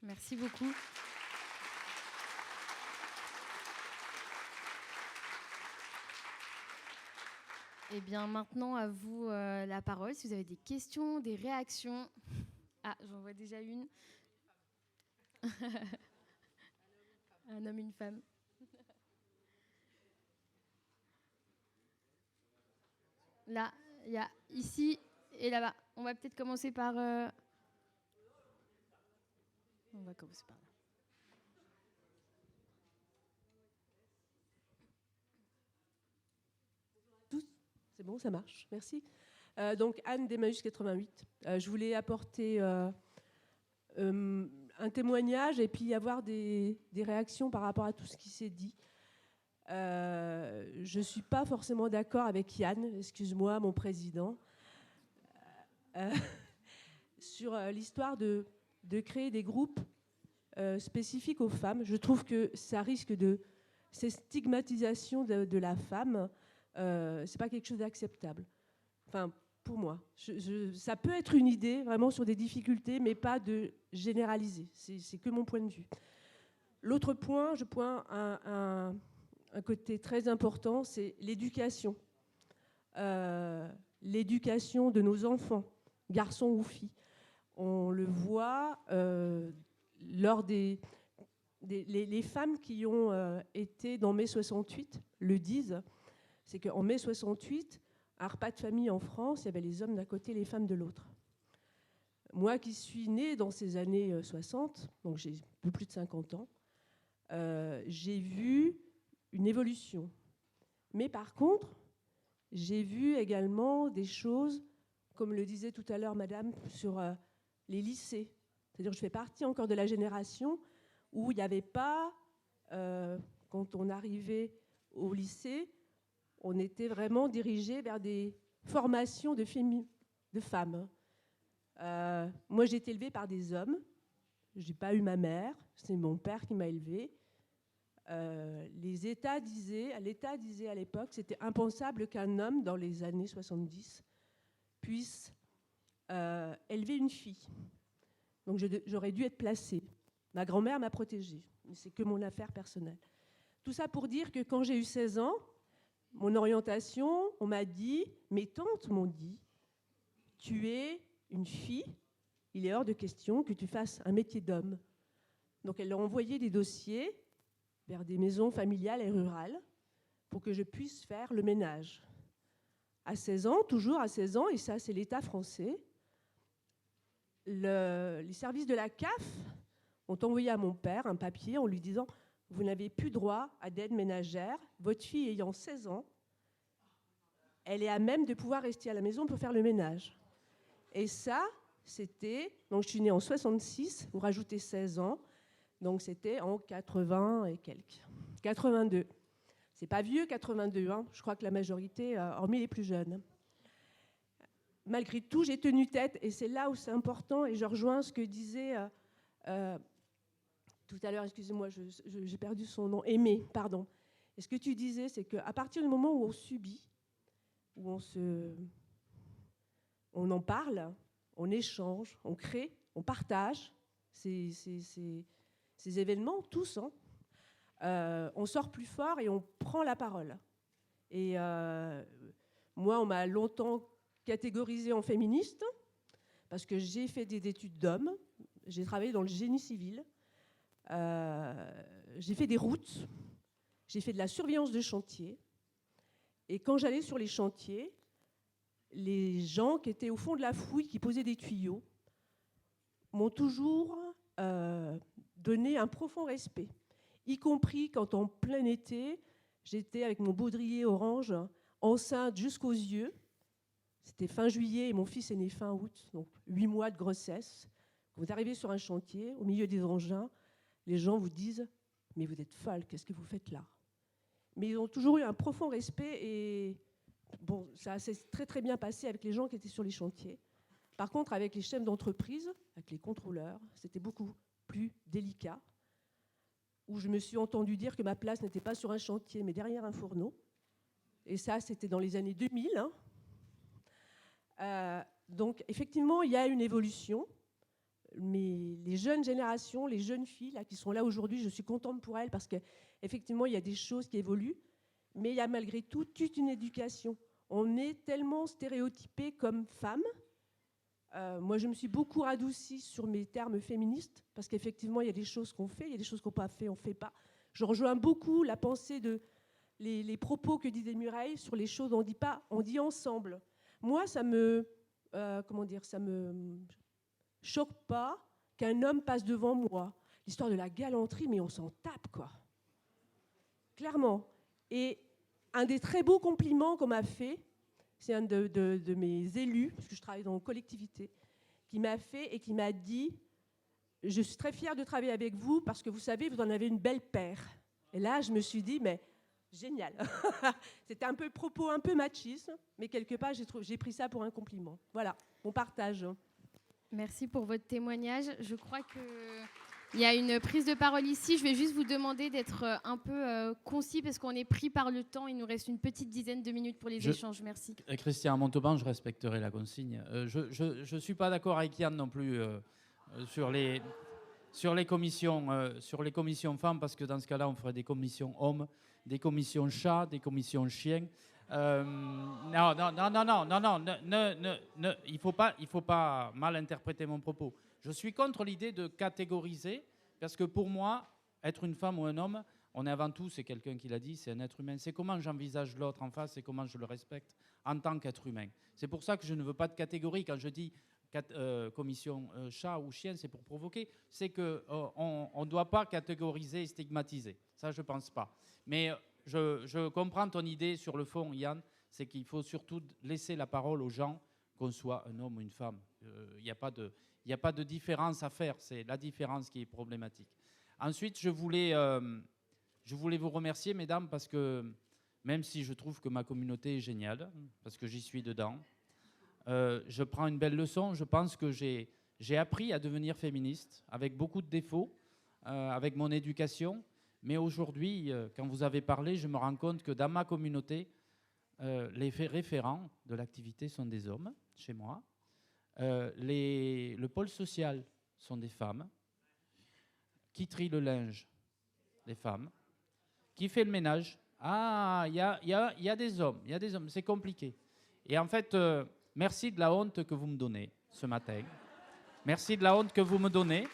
Merci beaucoup. Eh bien, maintenant, à vous la parole. Si vous avez des questions, des réactions. Ah, j'en vois déjà une. Un homme, une femme. Là, il y a ici et là-bas. On va peut-être commencer par... On va commencer par là. C'est bon, ça marche, merci. Donc Anne d'Emmaüs 88. Je voulais apporter un témoignage et puis avoir des réactions par rapport à tout ce qui s'est dit. Je ne suis pas forcément d'accord avec Yann, excuse-moi, mon président, sur l'histoire de créer des groupes spécifiques aux femmes. Je trouve que ça risque de... Ces stigmatisations de la femme, c'est pas quelque chose d'acceptable. Enfin, pour moi. Ça peut être une idée, vraiment, sur des difficultés, mais pas de généraliser. C'est que mon point de vue. L'autre point, je pointe un côté très important, c'est l'éducation. L'éducation de nos enfants, garçons ou filles. On le voit lors les femmes qui ont été dans mai 68 le disent, c'est qu'en mai 68, un repas de famille en France, il y avait les hommes d'un côté et les femmes de l'autre. Moi qui suis née dans ces années 60, donc j'ai un peu plus de 50 ans, j'ai vu une évolution. Mais par contre, j'ai vu également des choses, comme le disait tout à l'heure madame, sur les lycées. C'est-à-dire que je fais partie encore de la génération où il n'y avait pas, quand on arrivait au lycée, on était vraiment dirigé vers des formations de femmes. Moi, j'ai été élevée par des hommes. Je n'ai pas eu ma mère, c'est mon père qui m'a élevée. L'État disait à l'époque, c'était impensable qu'un homme, dans les années 70, puisse élever une fille. Donc j'aurais dû être placée. Ma grand-mère m'a protégée. Mais c'est que mon affaire personnelle. Tout ça pour dire que quand j'ai eu 16 ans, mon orientation, on m'a dit, mes tantes m'ont dit, tu es une fille, il est hors de question que tu fasses un métier d'homme. Donc elles leur ont envoyé des dossiers vers des maisons familiales et rurales pour que je puisse faire le ménage. À 16 ans, toujours à 16 ans, et ça c'est l'État français, les services de la CAF ont envoyé à mon père un papier en lui disant « Vous n'avez plus droit à d'aide ménagère, votre fille ayant 16 ans, elle est à même de pouvoir rester à la maison pour faire le ménage. » Et ça, c'était... Donc je suis née en 66, vous rajoutez 16 ans, donc c'était en 80 et quelques. 82. C'est pas vieux, 82, hein. Je crois que la majorité, hormis les plus jeunes. Malgré tout, j'ai tenu tête, et c'est là où c'est important, et je rejoins ce que disait tout à l'heure, excusez-moi, j'ai perdu son nom, Aimé, pardon. Et ce que tu disais, c'est qu'à partir du moment où on subit, où on en parle, on échange, on crée, on partage ces événements, tous, hein, on sort plus fort et on prend la parole. Et moi, on m'a longtemps catégorisée en féministe, parce que j'ai fait des études d'hommes, j'ai travaillé dans le génie civil, j'ai fait des routes, j'ai fait de la surveillance de chantier, Et quand j'allais sur les chantiers, les gens qui étaient au fond de la fouille, qui posaient des tuyaux, m'ont toujours donné un profond respect, y compris quand en plein été, j'étais avec mon baudrier orange, enceinte jusqu'aux yeux. C'était fin juillet et mon fils est né fin août, donc 8 mois de grossesse. Quand vous arrivez sur un chantier, au milieu des engins, les gens vous disent « Mais vous êtes folle, qu'est-ce que vous faites là ?» Mais ils ont toujours eu un profond respect et bon, ça s'est très très bien passé avec les gens qui étaient sur les chantiers. Par contre, avec les chefs d'entreprise, avec les contrôleurs, c'était beaucoup plus délicat, où je me suis entendu dire que ma place n'était pas sur un chantier, mais derrière un fourneau. Et ça, c'était dans les années 2000. Donc, effectivement, il y a une évolution. Mais les jeunes générations, les jeunes filles là, qui sont là aujourd'hui, je suis contente pour elles parce qu'effectivement, il y a des choses qui évoluent. Mais il y a malgré tout toute une éducation. On est tellement stéréotypés comme femmes. Moi, je me suis beaucoup radoucie sur mes termes féministes parce qu'effectivement, il y a des choses qu'on fait, il y a des choses qu'on n'a pas fait, on ne fait pas. Je rejoins beaucoup la pensée de les propos que disait Mireille sur les choses on ne dit pas, on dit ensemble. Moi, ça me choque pas qu'un homme passe devant moi. L'histoire de la galanterie, mais on s'en tape, quoi. Clairement. Et un des très beaux compliments qu'on m'a fait, c'est un de mes élus, parce que je travaille dans une collectivité, qui m'a fait et qui m'a dit « Je suis très fière de travailler avec vous parce que vous savez, vous en avez une belle paire. » Et là, je me suis dit « Mais génial !» C'était un peu le propos, un peu machiste, mais quelque part, j'ai pris ça pour un compliment. Voilà, mon partage. Merci pour votre témoignage. Je crois qu'il y a une prise de parole ici. Je vais juste vous demander d'être un peu concis parce qu'on est pris par le temps. Il nous reste une petite dizaine de minutes pour les échanges. Merci. Christian Montauban, je respecterai la consigne. Je ne suis pas d'accord avec Yann non plus sur les commissions femmes parce que dans ce cas-là, on ferait des commissions hommes, des commissions chats, des commissions chiens. Non, il faut pas mal interpréter mon propos. Je suis contre l'idée de catégoriser, parce que pour moi, être une femme ou un homme, on est avant tout, c'est quelqu'un qui l'a dit, c'est un être humain. C'est comment j'envisage l'autre en face et comment je le respecte en tant qu'être humain. C'est pour ça que je ne veux pas de catégorie. Quand je dis commission chat ou chien, c'est pour provoquer. C'est qu'on ne doit pas catégoriser et stigmatiser. Ça, je ne pense pas. Mais je comprends ton idée sur le fond, Yann, c'est qu'il faut surtout laisser la parole aux gens, qu'on soit un homme ou une femme. Il n'y a pas de différence à faire, c'est la différence qui est problématique. Ensuite, je voulais vous remercier, mesdames, parce que même si je trouve que ma communauté est géniale, parce que j'y suis dedans, je prends une belle leçon. Je pense que j'ai appris à devenir féministe, avec beaucoup de défauts, avec mon éducation. Mais aujourd'hui, quand vous avez parlé, je me rends compte que dans ma communauté, les référents de l'activité sont des hommes, chez moi. Le pôle social sont des femmes. Qui trie le linge? Des femmes. Qui fait le ménage? Ah, il y a des hommes, c'est compliqué. Et en fait, merci de la honte que vous me donnez ce matin. Merci de la honte que vous me donnez.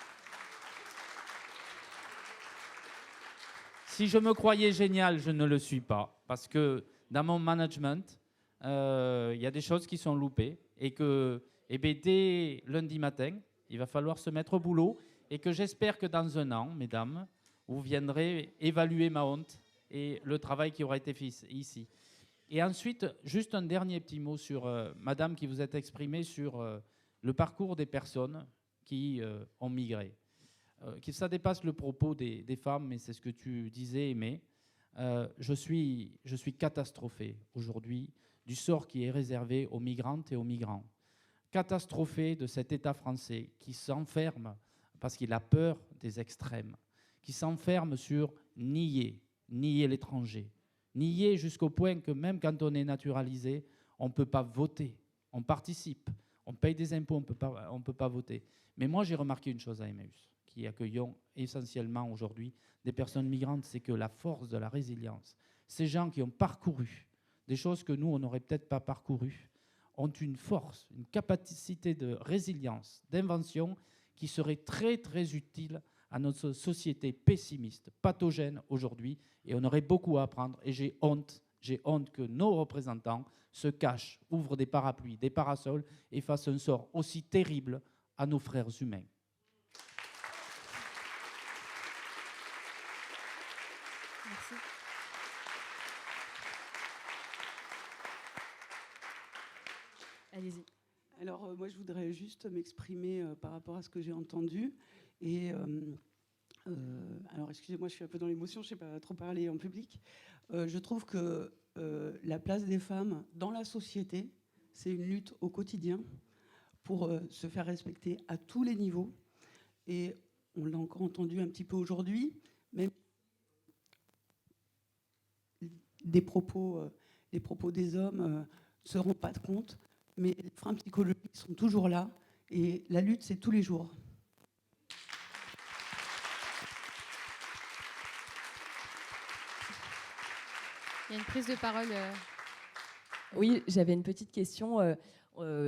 Si je me croyais génial, je ne le suis pas. Parce que dans mon management, il y a des choses qui sont loupées. Et que dès lundi matin, il va falloir se mettre au boulot. Et que j'espère que dans un an, mesdames, vous viendrez évaluer ma honte et le travail qui aura été fait ici. Et ensuite, juste un dernier petit mot sur madame qui vous êtes exprimée sur le parcours des personnes qui ont migré. Ça dépasse le propos des femmes, mais c'est ce que tu disais, Aimé. Je suis catastrophé aujourd'hui du sort qui est réservé aux migrantes et aux migrants. Catastrophé de cet État français qui s'enferme parce qu'il a peur des extrêmes, qui s'enferme sur nier l'étranger, nier jusqu'au point que même quand on est naturalisé, on ne peut pas voter, on participe, on paye des impôts, on ne peut pas voter. Mais moi, j'ai remarqué une chose à Emmaüs, qui accueillons essentiellement aujourd'hui des personnes migrantes, c'est que la force de la résilience, ces gens qui ont parcouru des choses que nous, on n'aurait peut-être pas parcourues, ont une force, une capacité de résilience, d'invention qui serait très, très utile à notre société pessimiste, pathogène aujourd'hui, et on aurait beaucoup à apprendre. Et j'ai honte J'ai honte que nos représentants se cachent, ouvrent des parapluies, des parasols et fassent un sort aussi terrible à nos frères humains. Merci. Allez-y. Alors, moi, je voudrais juste m'exprimer par rapport à ce que j'ai entendu. Et alors, excusez-moi, je suis un peu dans l'émotion, je ne sais pas trop parler en public. Je trouve que la place des femmes dans la société, c'est une lutte au quotidien pour se faire respecter à tous les niveaux. Et on l'a encore entendu un petit peu aujourd'hui, même des propos des hommes ne se rendent pas compte, mais les freins psychologiques sont toujours là. Et la lutte, c'est tous les jours. Il y a une prise de parole. Oui, j'avais une petite question.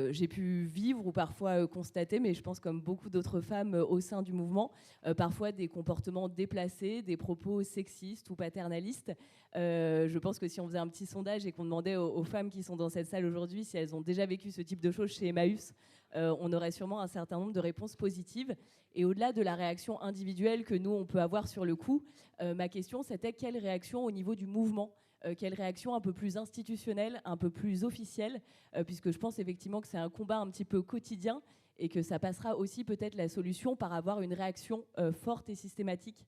J'ai pu vivre ou parfois constater, mais je pense comme beaucoup d'autres femmes au sein du mouvement, parfois des comportements déplacés, des propos sexistes ou paternalistes. Je pense que si on faisait un petit sondage et qu'on demandait aux femmes qui sont dans cette salle aujourd'hui si elles ont déjà vécu ce type de choses chez Emmaüs, on aurait sûrement un certain nombre de réponses positives. Et au-delà de la réaction individuelle que nous, on peut avoir sur le coup, ma question, c'était quelle réaction au niveau du mouvement ? Quelle réaction un peu plus institutionnelle, un peu plus officielle, puisque je pense effectivement que c'est un combat un petit peu quotidien et que ça passera aussi peut-être la solution par avoir une réaction forte et systématique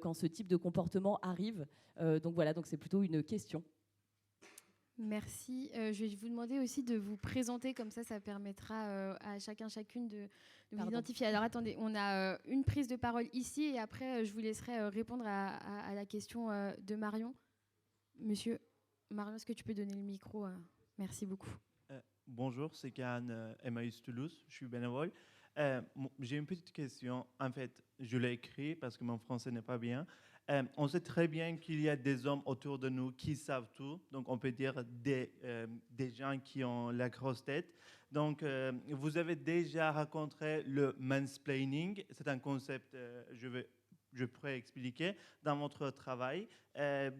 quand ce type de comportement arrive. Donc voilà, donc c'est plutôt une question. Merci. Je vais vous demander aussi de vous présenter, comme ça permettra à chacun, chacune de vous identifier. Alors attendez, on a une prise de parole ici et après je vous laisserai répondre à la question de Marion. Monsieur Marion, est-ce que tu peux donner le micro Merci beaucoup. Bonjour, c'est Can Emmaüs Toulouse, je suis bénévole. J'ai une petite question. En fait, je l'ai écrit parce que mon français n'est pas bien. On sait très bien qu'il y a des hommes autour de nous qui savent tout. Donc, on peut dire des gens qui ont la grosse tête. Donc, vous avez déjà rencontré le mansplaining. C'est un concept, je pourrais expliquer dans votre travail.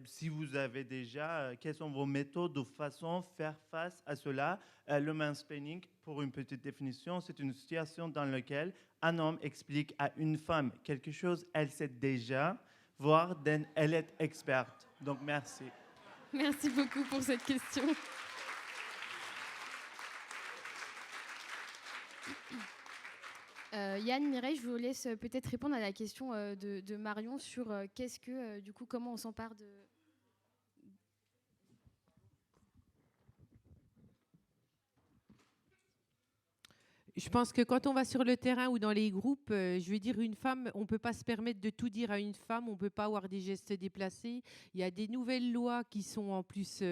Si vous avez déjà, quelles sont vos méthodes ou façons de faire face à cela? Le mansplaining, pour une petite définition, c'est une situation dans laquelle un homme explique à une femme quelque chose, elle sait déjà, voire elle est experte. Donc, merci. Merci beaucoup pour cette question. Yann, Mireille, je vous laisse peut-être répondre à la question de Marion sur qu'est-ce que, du coup, comment on s'empare de... Je pense que quand on va sur le terrain ou dans les groupes, je veux dire, une femme, on ne peut pas se permettre de tout dire à une femme, on ne peut pas avoir des gestes déplacés. Il y a des nouvelles lois qui sont en plus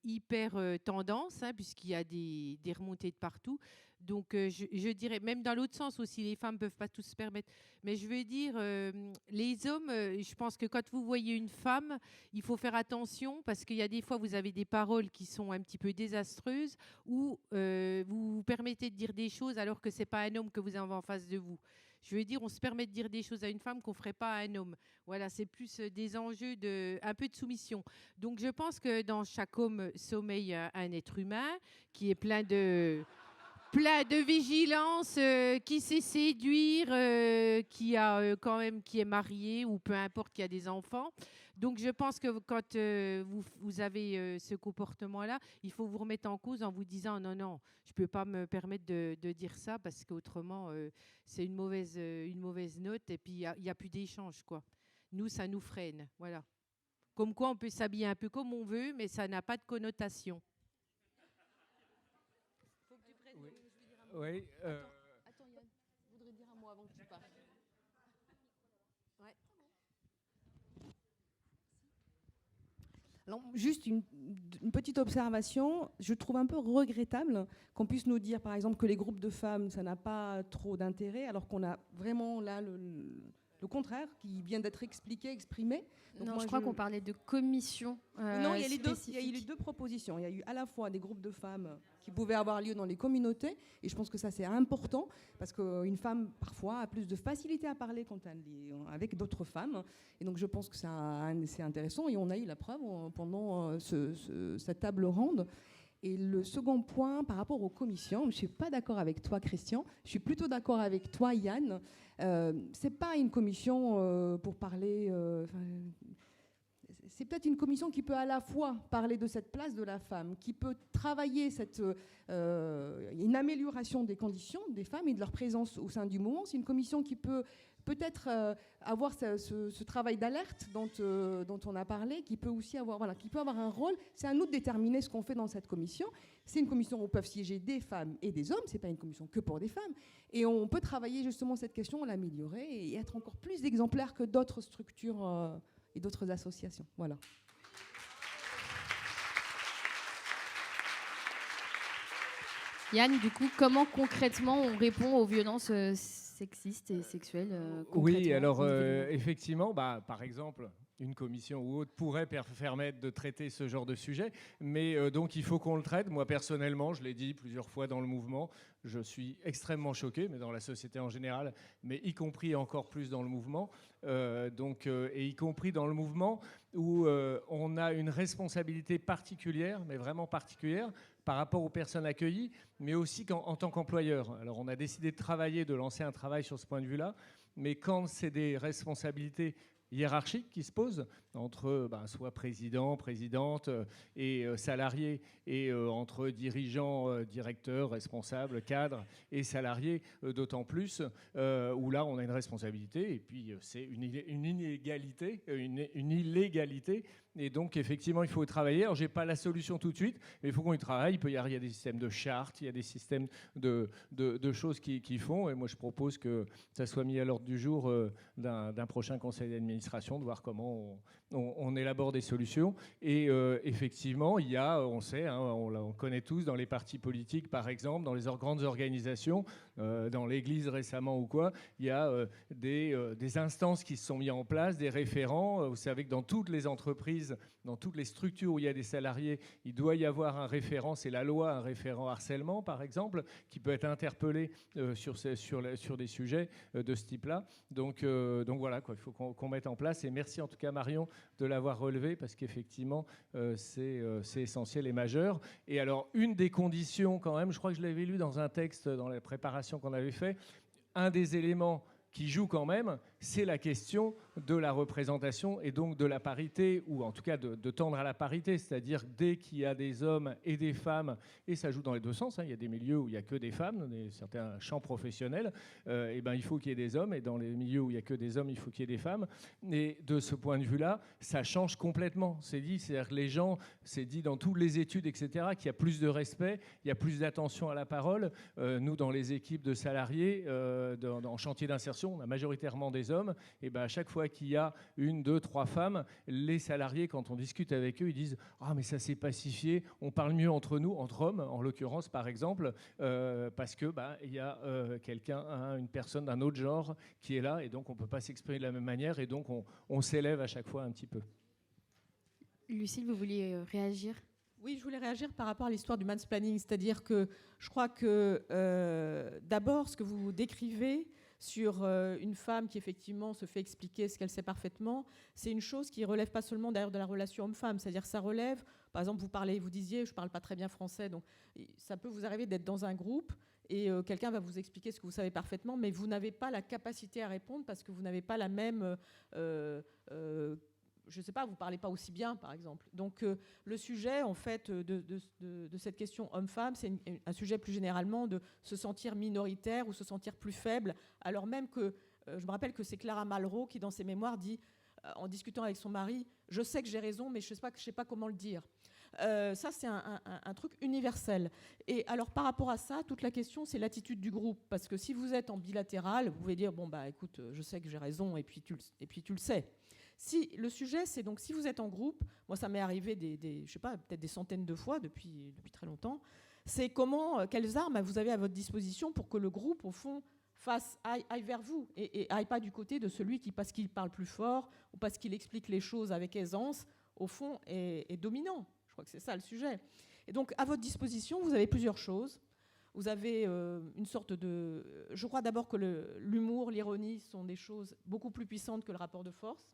hyper tendance, puisqu'il y a des remontées de partout. Donc, je dirais, même dans l'autre sens aussi, les femmes ne peuvent pas tout se permettre. Mais je veux dire, les hommes, je pense que quand vous voyez une femme, il faut faire attention parce qu'il y a des fois, vous avez des paroles qui sont un petit peu désastreuses ou vous vous permettez de dire des choses alors que ce n'est pas un homme que vous avez en face de vous. Je veux dire, on se permet de dire des choses à une femme qu'on ne ferait pas à un homme. Voilà, c'est plus des enjeux un peu de soumission. Donc, je pense que dans chaque homme sommeille un être humain qui est plein de vigilance, qui sait séduire, qui est marié ou peu importe, qui a des enfants. Donc, je pense que quand vous avez ce comportement-là, il faut vous remettre en cause en vous disant non, je ne peux pas me permettre de dire ça parce qu'autrement, c'est une mauvaise note et puis il n'y a plus d'échange, quoi. Nous, ça nous freine, voilà. Comme quoi, on peut s'habiller un peu comme on veut, mais ça n'a pas de connotation. Oui. Attends, Yann, je voudrais dire un mot avant que tu partes. Ouais. Alors, juste une petite observation. Je trouve un peu regrettable qu'on puisse nous dire, par exemple, que les groupes de femmes, ça n'a pas trop d'intérêt, alors qu'on a vraiment là le contraire qui vient d'être expliqué, exprimé. Donc non, moi, je crois qu'on parlait de commission. Non, il y a eu les spécifique. deux propositions. Il y a eu à la fois des groupes de femmes qui pouvaient avoir lieu dans les communautés, et je pense que ça c'est important, parce qu'une femme parfois a plus de facilité à parler quand elle est avec d'autres femmes, et donc je pense que c'est intéressant, et on a eu la preuve pendant cette table ronde. Et le second point, par rapport aux commissions, je ne suis pas d'accord avec toi, Christian. Je suis plutôt d'accord avec toi, Yann. C'est pas une commission pour parler. C'est peut-être une commission qui peut à la fois parler de cette place de la femme, qui peut travailler une amélioration des conditions des femmes et de leur présence au sein du mouvement. C'est une commission qui peut peut-être avoir ce travail d'alerte dont on a parlé, qui peut aussi avoir, qui peut avoir un rôle. C'est à nous de déterminer ce qu'on fait dans cette commission. C'est une commission où peuvent siéger des femmes et des hommes. C'est pas une commission que pour des femmes. Et on peut travailler justement cette question, l'améliorer et être encore plus exemplaire que d'autres structures et d'autres associations. Voilà. Yann, du coup, comment concrètement on répond aux violences sexistes et sexuelles Oui, alors effectivement, par exemple, une commission ou autre pourrait permettre de traiter ce genre de sujet, mais donc il faut qu'on le traite. Moi personnellement, je l'ai dit plusieurs fois dans le mouvement, je suis extrêmement choqué, mais dans la société en général, mais y compris encore plus dans le mouvement, et y compris dans le mouvement où on a une responsabilité particulière, mais vraiment particulière, par rapport aux personnes accueillies, mais aussi en tant qu'employeur. Alors on a décidé de lancer un travail sur ce point de vue-là, mais quand c'est des responsabilités hiérarchiques qui se posent entre soit président, présidente et salariés, et entre dirigeants, directeurs, responsables, cadres et salariés, d'autant plus, où là on a une responsabilité, et puis c'est une illégalité, et donc effectivement il faut y travailler. Alors j'ai pas la solution tout de suite, mais il faut qu'on y travaille. Il y a des systèmes de chartes, il y a des systèmes de choses qui font, et moi je propose que ça soit mis à l'ordre du jour d'un prochain conseil d'administration, de voir comment on élabore des solutions. Et effectivement, il y a, on sait, on connaît tous, dans les partis politiques par exemple, dans les grandes organisations, dans l'Église récemment ou quoi, il y a des instances qui se sont mises en place, des référents. Vous savez que dans toutes les entreprises, dans toutes les structures où il y a des salariés, il doit y avoir un référent, c'est la loi, un référent harcèlement par exemple, qui peut être interpellé sur des sujets de ce type-là. Donc voilà, il faut qu'on mette en place. Et merci en tout cas Marion de l'avoir relevé, parce qu'effectivement c'est essentiel et majeur. Et alors une des conditions quand même, je crois que je l'avais lu dans un texte dans la préparation qu'on avait fait, un des éléments qui joue quand même, c'est la question de la représentation et donc de la parité, ou en tout cas de tendre à la parité, c'est-à-dire dès qu'il y a des hommes et des femmes, et ça joue dans les deux sens, il y a des milieux où il n'y a que des femmes, dans certains champs professionnels, il faut qu'il y ait des hommes, et dans les milieux où il n'y a que des hommes, il faut qu'il y ait des femmes. Et de ce point de vue-là, ça change complètement. C'est-à-dire que les gens, c'est dit dans toutes les études, etc., qu'il y a plus de respect, il y a plus d'attention à la parole. Nous, dans les équipes de salariés, en chantier d'insertion, on a majoritairement des hommes, et à chaque fois qu'il y a 1, 2, 3 femmes, les salariés, quand on discute avec eux, ils disent « Ah, mais ça s'est pacifié, on parle mieux entre nous, entre hommes, en l'occurrence, par exemple, parce que il y a quelqu'un, une personne d'un autre genre qui est là, et donc on ne peut pas s'exprimer de la même manière, et donc on s'élève à chaque fois un petit peu. » Lucille, vous vouliez réagir ? Oui, je voulais réagir par rapport à l'histoire du mansplaining, c'est-à-dire que je crois que d'abord, ce que vous décrivez sur une femme qui effectivement se fait expliquer ce qu'elle sait parfaitement, c'est une chose qui relève pas seulement d'ailleurs de la relation homme-femme, c'est-à-dire que ça relève, par exemple vous disiez, je parle pas très bien français, donc ça peut vous arriver d'être dans un groupe et quelqu'un va vous expliquer ce que vous savez parfaitement, mais vous n'avez pas la capacité à répondre parce que vous n'avez pas la même je ne sais pas, vous ne parlez pas aussi bien, par exemple. Donc, le sujet, en fait, de cette question homme-femme, c'est un sujet plus généralement de se sentir minoritaire ou se sentir plus faible, alors même que, je me rappelle que c'est Clara Malraux qui, dans ses mémoires, dit, en discutant avec son mari, « Je sais que j'ai raison, mais je ne sais pas comment le dire ». Ça, c'est un truc universel. Et alors, par rapport à ça, toute la question, c'est l'attitude du groupe. Parce que si vous êtes en bilatéral, vous pouvez dire, bon, écoute, je sais que j'ai raison, et puis tu le sais. Si le sujet, c'est donc si vous êtes en groupe, moi ça m'est arrivé je sais pas, peut-être des centaines de fois depuis très longtemps, c'est quelles armes vous avez à votre disposition pour que le groupe, au fond, aille vers vous et aille pas du côté de celui qui, parce qu'il parle plus fort ou parce qu'il explique les choses avec aisance, au fond, est dominant. Je crois que c'est ça le sujet. Et donc, à votre disposition, vous avez plusieurs choses. Vous avez une sorte de... Je crois d'abord que l'humour, l'ironie sont des choses beaucoup plus puissantes que le rapport de force.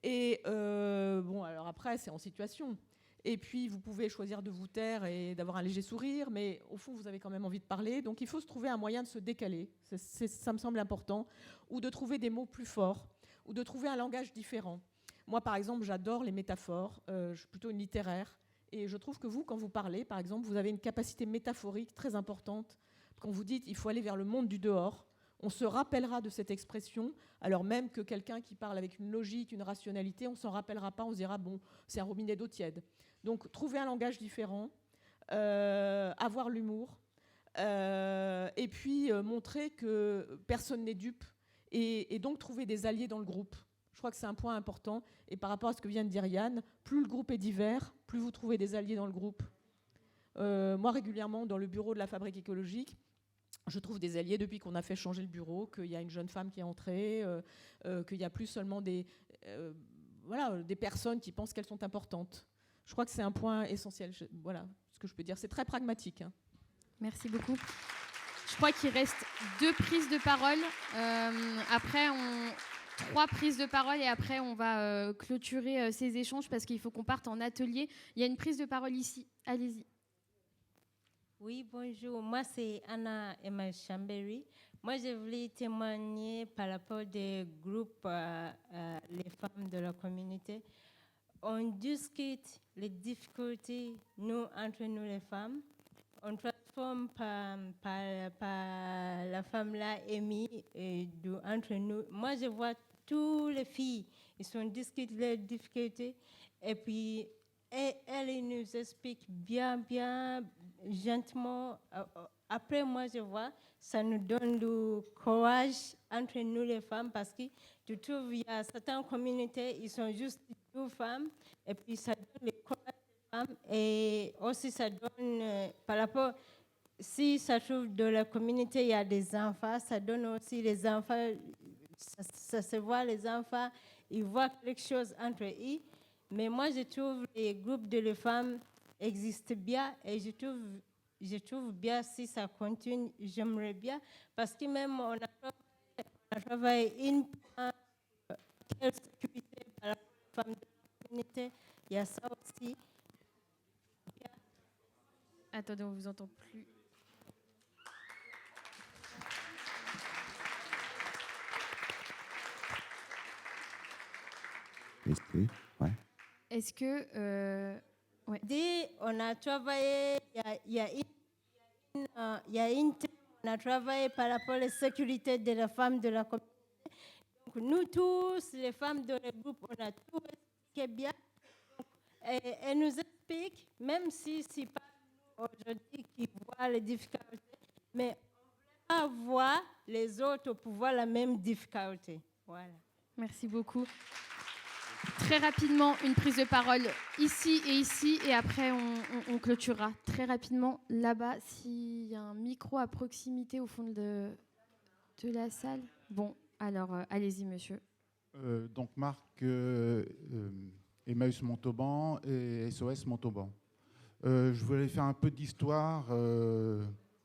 Et bon, alors après, c'est en situation. Et puis, vous pouvez choisir de vous taire et d'avoir un léger sourire, mais au fond, vous avez quand même envie de parler. Donc, il faut se trouver un moyen de se décaler. Ça me semble important. Ou de trouver des mots plus forts, ou de trouver un langage différent. Moi, par exemple, j'adore les métaphores. Je suis plutôt une littéraire. Et je trouve que vous, quand vous parlez, par exemple, vous avez une capacité métaphorique très importante. Quand vous dites « il faut aller vers le monde du dehors », on se rappellera de cette expression, alors même que quelqu'un qui parle avec une logique, une rationalité, on ne s'en rappellera pas, on se dira « bon, c'est un robinet d'eau tiède ». Donc, trouver un langage différent, avoir l'humour, et puis montrer que personne n'est dupe, et donc trouver des alliés dans le groupe. Je crois que c'est un point important. Et par rapport à ce que vient de dire Yann, plus le groupe est divers, plus vous trouvez des alliés dans le groupe. Moi, régulièrement, dans le bureau de la Fabrique écologique, je trouve des alliés depuis qu'on a fait changer le bureau, qu'il y a une jeune femme qui est entrée, qu'il n'y a plus seulement des personnes qui pensent qu'elles sont importantes. Je crois que c'est un point essentiel. Voilà ce que je peux dire. C'est très pragmatique. Hein. Merci beaucoup. Je crois qu'il reste 2 prises de parole. Après, 3 prises de parole et après, on va clôturer ces échanges parce qu'il faut qu'on parte en atelier. Il y a une prise de parole ici. Allez-y. Oui, bonjour. Moi, c'est Anna Emma Chambéry. Moi, je voulais témoigner par rapport des groupes, les femmes de la communauté. On discute les difficultés, nous, entre nous les femmes. On transforme par la femme-là, Amy, entre nous. Moi, je vois toutes les filles, ils sont discutent leurs difficultés. Et puis, elle nous explique bien gentiment. Après, moi, je vois, ça nous donne du courage entre nous les femmes parce que tu trouves, il y a certaines communautés, ils sont juste 2 femmes, et puis ça donne le courage des femmes, et aussi ça donne, par rapport, si ça trouve dans la communauté, il y a des enfants, ça donne aussi les enfants, ça se voit, les enfants, ils voient quelque chose entre eux. Mais moi, je trouve que les groupes de femmes existent bien et je trouve bien si ça continue, j'aimerais bien. Parce que même on a travaillé une quelle sécurité par rapport aux femmes de la communauté, il y a ça aussi. Attendez, on ne vous entend plus. Ouais. Est-ce que... ouais. On a travaillé, on a travaillé par rapport à la sécurité de la femme de la communauté. Donc, nous tous, les femmes de le groupe, on a tout expliqué bien. Et elle nous explique, même si ce n'est pas nous aujourd'hui qui voient les difficultés, mais on ne veut pas voir les autres pour voir la même difficulté. Voilà. Merci beaucoup. Très rapidement, une prise de parole ici, et après, on clôturera. Très rapidement, là-bas, s'il y a un micro à proximité au fond de la salle. Bon, alors, allez-y, monsieur. Donc, Marc, Emmaüs Montauban et SOS Montauban. Je voulais faire un peu d'histoire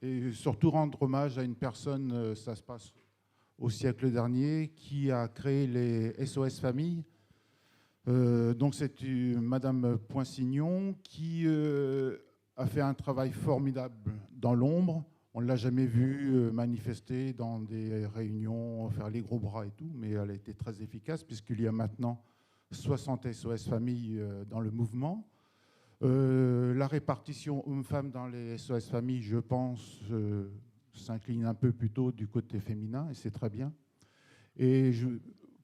et surtout rendre hommage à une personne, ça se passe au siècle dernier, qui a créé les SOS Familles. Donc c'est Madame Poinsignon qui a fait un travail formidable dans l'ombre. On ne l'a jamais vue manifester dans des réunions, faire les gros bras et tout, mais elle a été très efficace puisqu'il y a maintenant 60 SOS Familles dans le mouvement. La répartition hommes-femmes dans les SOS Familles, je pense, s'incline un peu plutôt du côté féminin, et c'est très bien. Et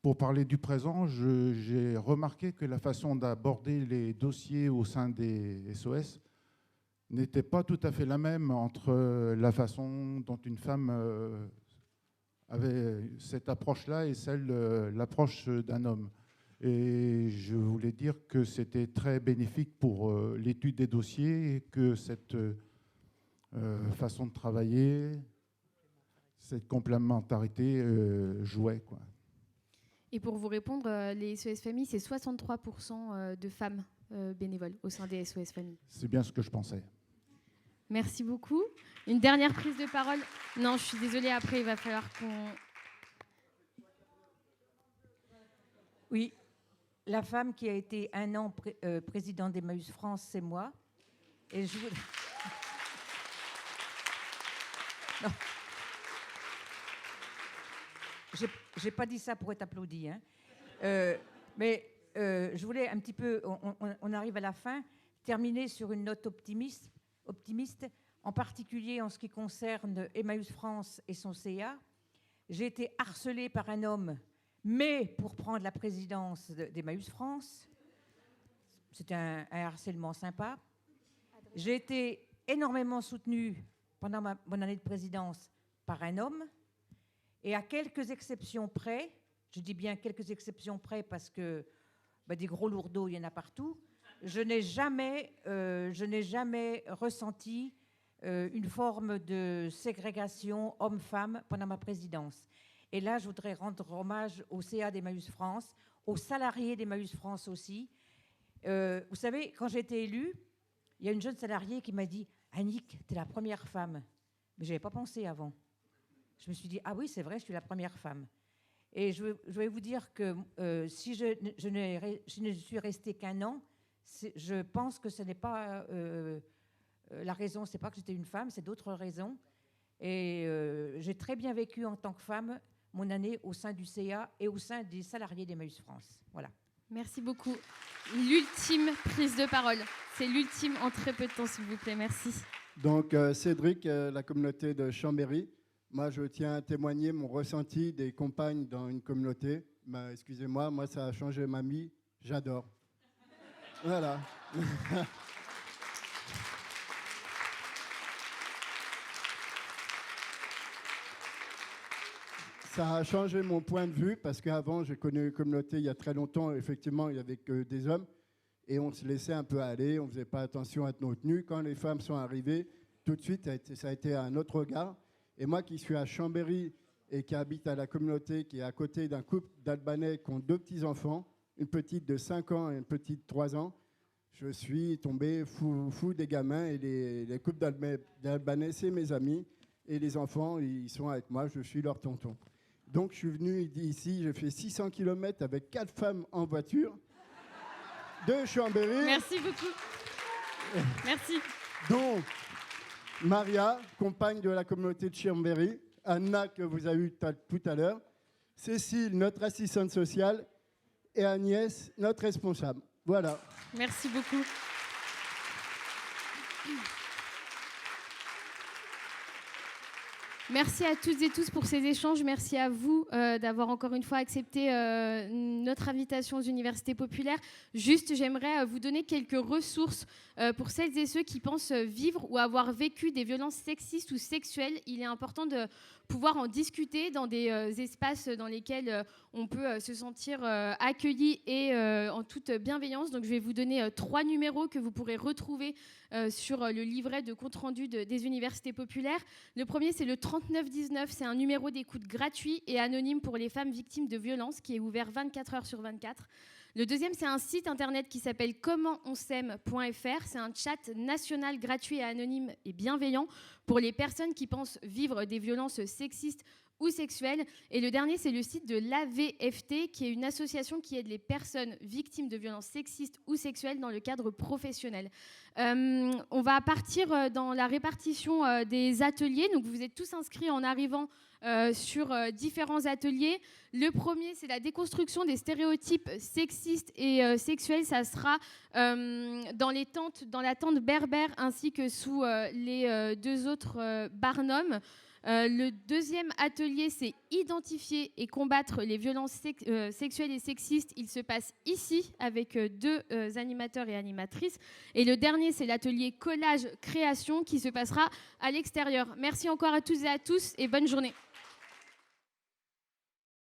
pour parler du présent, j'ai remarqué que la façon d'aborder les dossiers au sein des SOS n'était pas tout à fait la même entre la façon dont une femme avait cette approche-là et l'approche d'un homme. Et je voulais dire que c'était très bénéfique pour l'étude des dossiers et que cette façon de travailler, cette complémentarité jouait, quoi. Et pour vous répondre, les SOS Familles, c'est 63% de femmes bénévoles au sein des SOS Familles. C'est bien ce que je pensais. Merci beaucoup. Une dernière prise de parole. Non, je suis désolée, après, il va falloir qu'on... Oui, la femme qui a été un an présidente d'Emmaüs France, c'est moi. Et je voudrais... Non. J'ai pas dit ça pour être applaudi, hein. Mais je voulais un petit peu, on arrive à la fin, terminer sur une note optimiste, en particulier en ce qui concerne Emmaüs France et son CA. J'ai été harcelée par un homme, mais pour prendre la présidence d'Emmaüs France. C'était un harcèlement sympa. J'ai été énormément soutenue pendant mon année de présidence par un homme. Et à quelques exceptions près, je dis bien quelques exceptions près parce que des gros lourdeaux, il y en a partout, je n'ai jamais ressenti une forme de ségrégation homme-femme pendant ma présidence. Et là, je voudrais rendre hommage au CA d'Emmaüs France, aux salariés d'Emmaüs France aussi. Vous savez, quand j'ai été élue, il y a une jeune salariée qui m'a dit « Annick, tu es la première femme ». Mais je n'avais pas pensé avant. Je me suis dit, ah oui, c'est vrai, je suis la première femme. Et je vais vous dire que si je ne suis restée qu'un an, je pense que ce n'est pas la raison, c'est pas que j'étais une femme, c'est d'autres raisons. Et j'ai très bien vécu en tant que femme mon année au sein du CA et au sein des salariés d'Emmaüs France. Voilà. Merci beaucoup. L'ultime prise de parole. C'est l'ultime en très peu de temps, s'il vous plaît. Merci. Donc, Cédric, la communauté de Chambéry. Moi, je tiens à témoigner mon ressenti des compagnes dans une communauté. Excusez-moi, moi, ça a changé ma vie. J'adore. Voilà. Ça a changé mon point de vue parce qu'avant, j'ai connu une communauté il y a très longtemps. Effectivement, il n'y avait que des hommes et on se laissait un peu aller. On ne faisait pas attention à nos tenues. Quand les femmes sont arrivées, tout de suite, ça a été un autre regard. Et moi qui suis à Chambéry et qui habite à la communauté, qui est à côté d'un couple d'Albanais qui ont 2 petits-enfants, une petite de 5 ans et une petite de 3 ans, je suis tombé fou des gamins. Et les couples d'Albanais, c'est mes amis. Et les enfants, ils sont avec moi, je suis leur tonton. Donc je suis venu ici, j'ai fait 600 km avec 4 femmes en voiture de Chambéry. Merci beaucoup. Merci. Donc, Maria, compagne de la communauté de Chambéry, Anna, que vous avez eu tout à l'heure, Cécile, notre assistante sociale, et Agnès, notre responsable. Voilà. Merci beaucoup. Merci à toutes et tous pour ces échanges. Merci à vous d'avoir encore une fois accepté notre invitation aux universités populaires. Juste, j'aimerais vous donner quelques ressources pour celles et ceux qui pensent vivre ou avoir vécu des violences sexistes ou sexuelles. Il est important de pouvoir en discuter dans des espaces dans lesquels on peut se sentir accueilli et en toute bienveillance. Donc, je vais vous donner 3 numéros que vous pourrez retrouver sur le livret de compte-rendu des universités populaires. Le premier, c'est le 3919. C'est un numéro d'écoute gratuit et anonyme pour les femmes victimes de violences qui est ouvert 24 heures sur 24. Le deuxième, c'est un site internet qui s'appelle commentons'aime.fr. C'est un chat national gratuit et anonyme et bienveillant pour les personnes qui pensent vivre des violences sexistes ou sexuelles. Et le dernier, c'est le site de l'AVFT, qui est une association qui aide les personnes victimes de violences sexistes ou sexuelles dans le cadre professionnel. On va partir dans la répartition des ateliers. Donc, vous êtes tous inscrits en arrivant sur différents ateliers. Le premier, c'est la déconstruction des stéréotypes sexistes et sexuels. Ça sera dans la tente berbère ainsi que sous les 2 autres Barnum. Le deuxième atelier, c'est identifier et combattre les violences sexuelles et sexistes. Il se passe ici avec 2 animateurs et animatrices. Et le dernier, c'est l'atelier collage-création qui se passera à l'extérieur. Merci encore à toutes et à tous et bonne journée.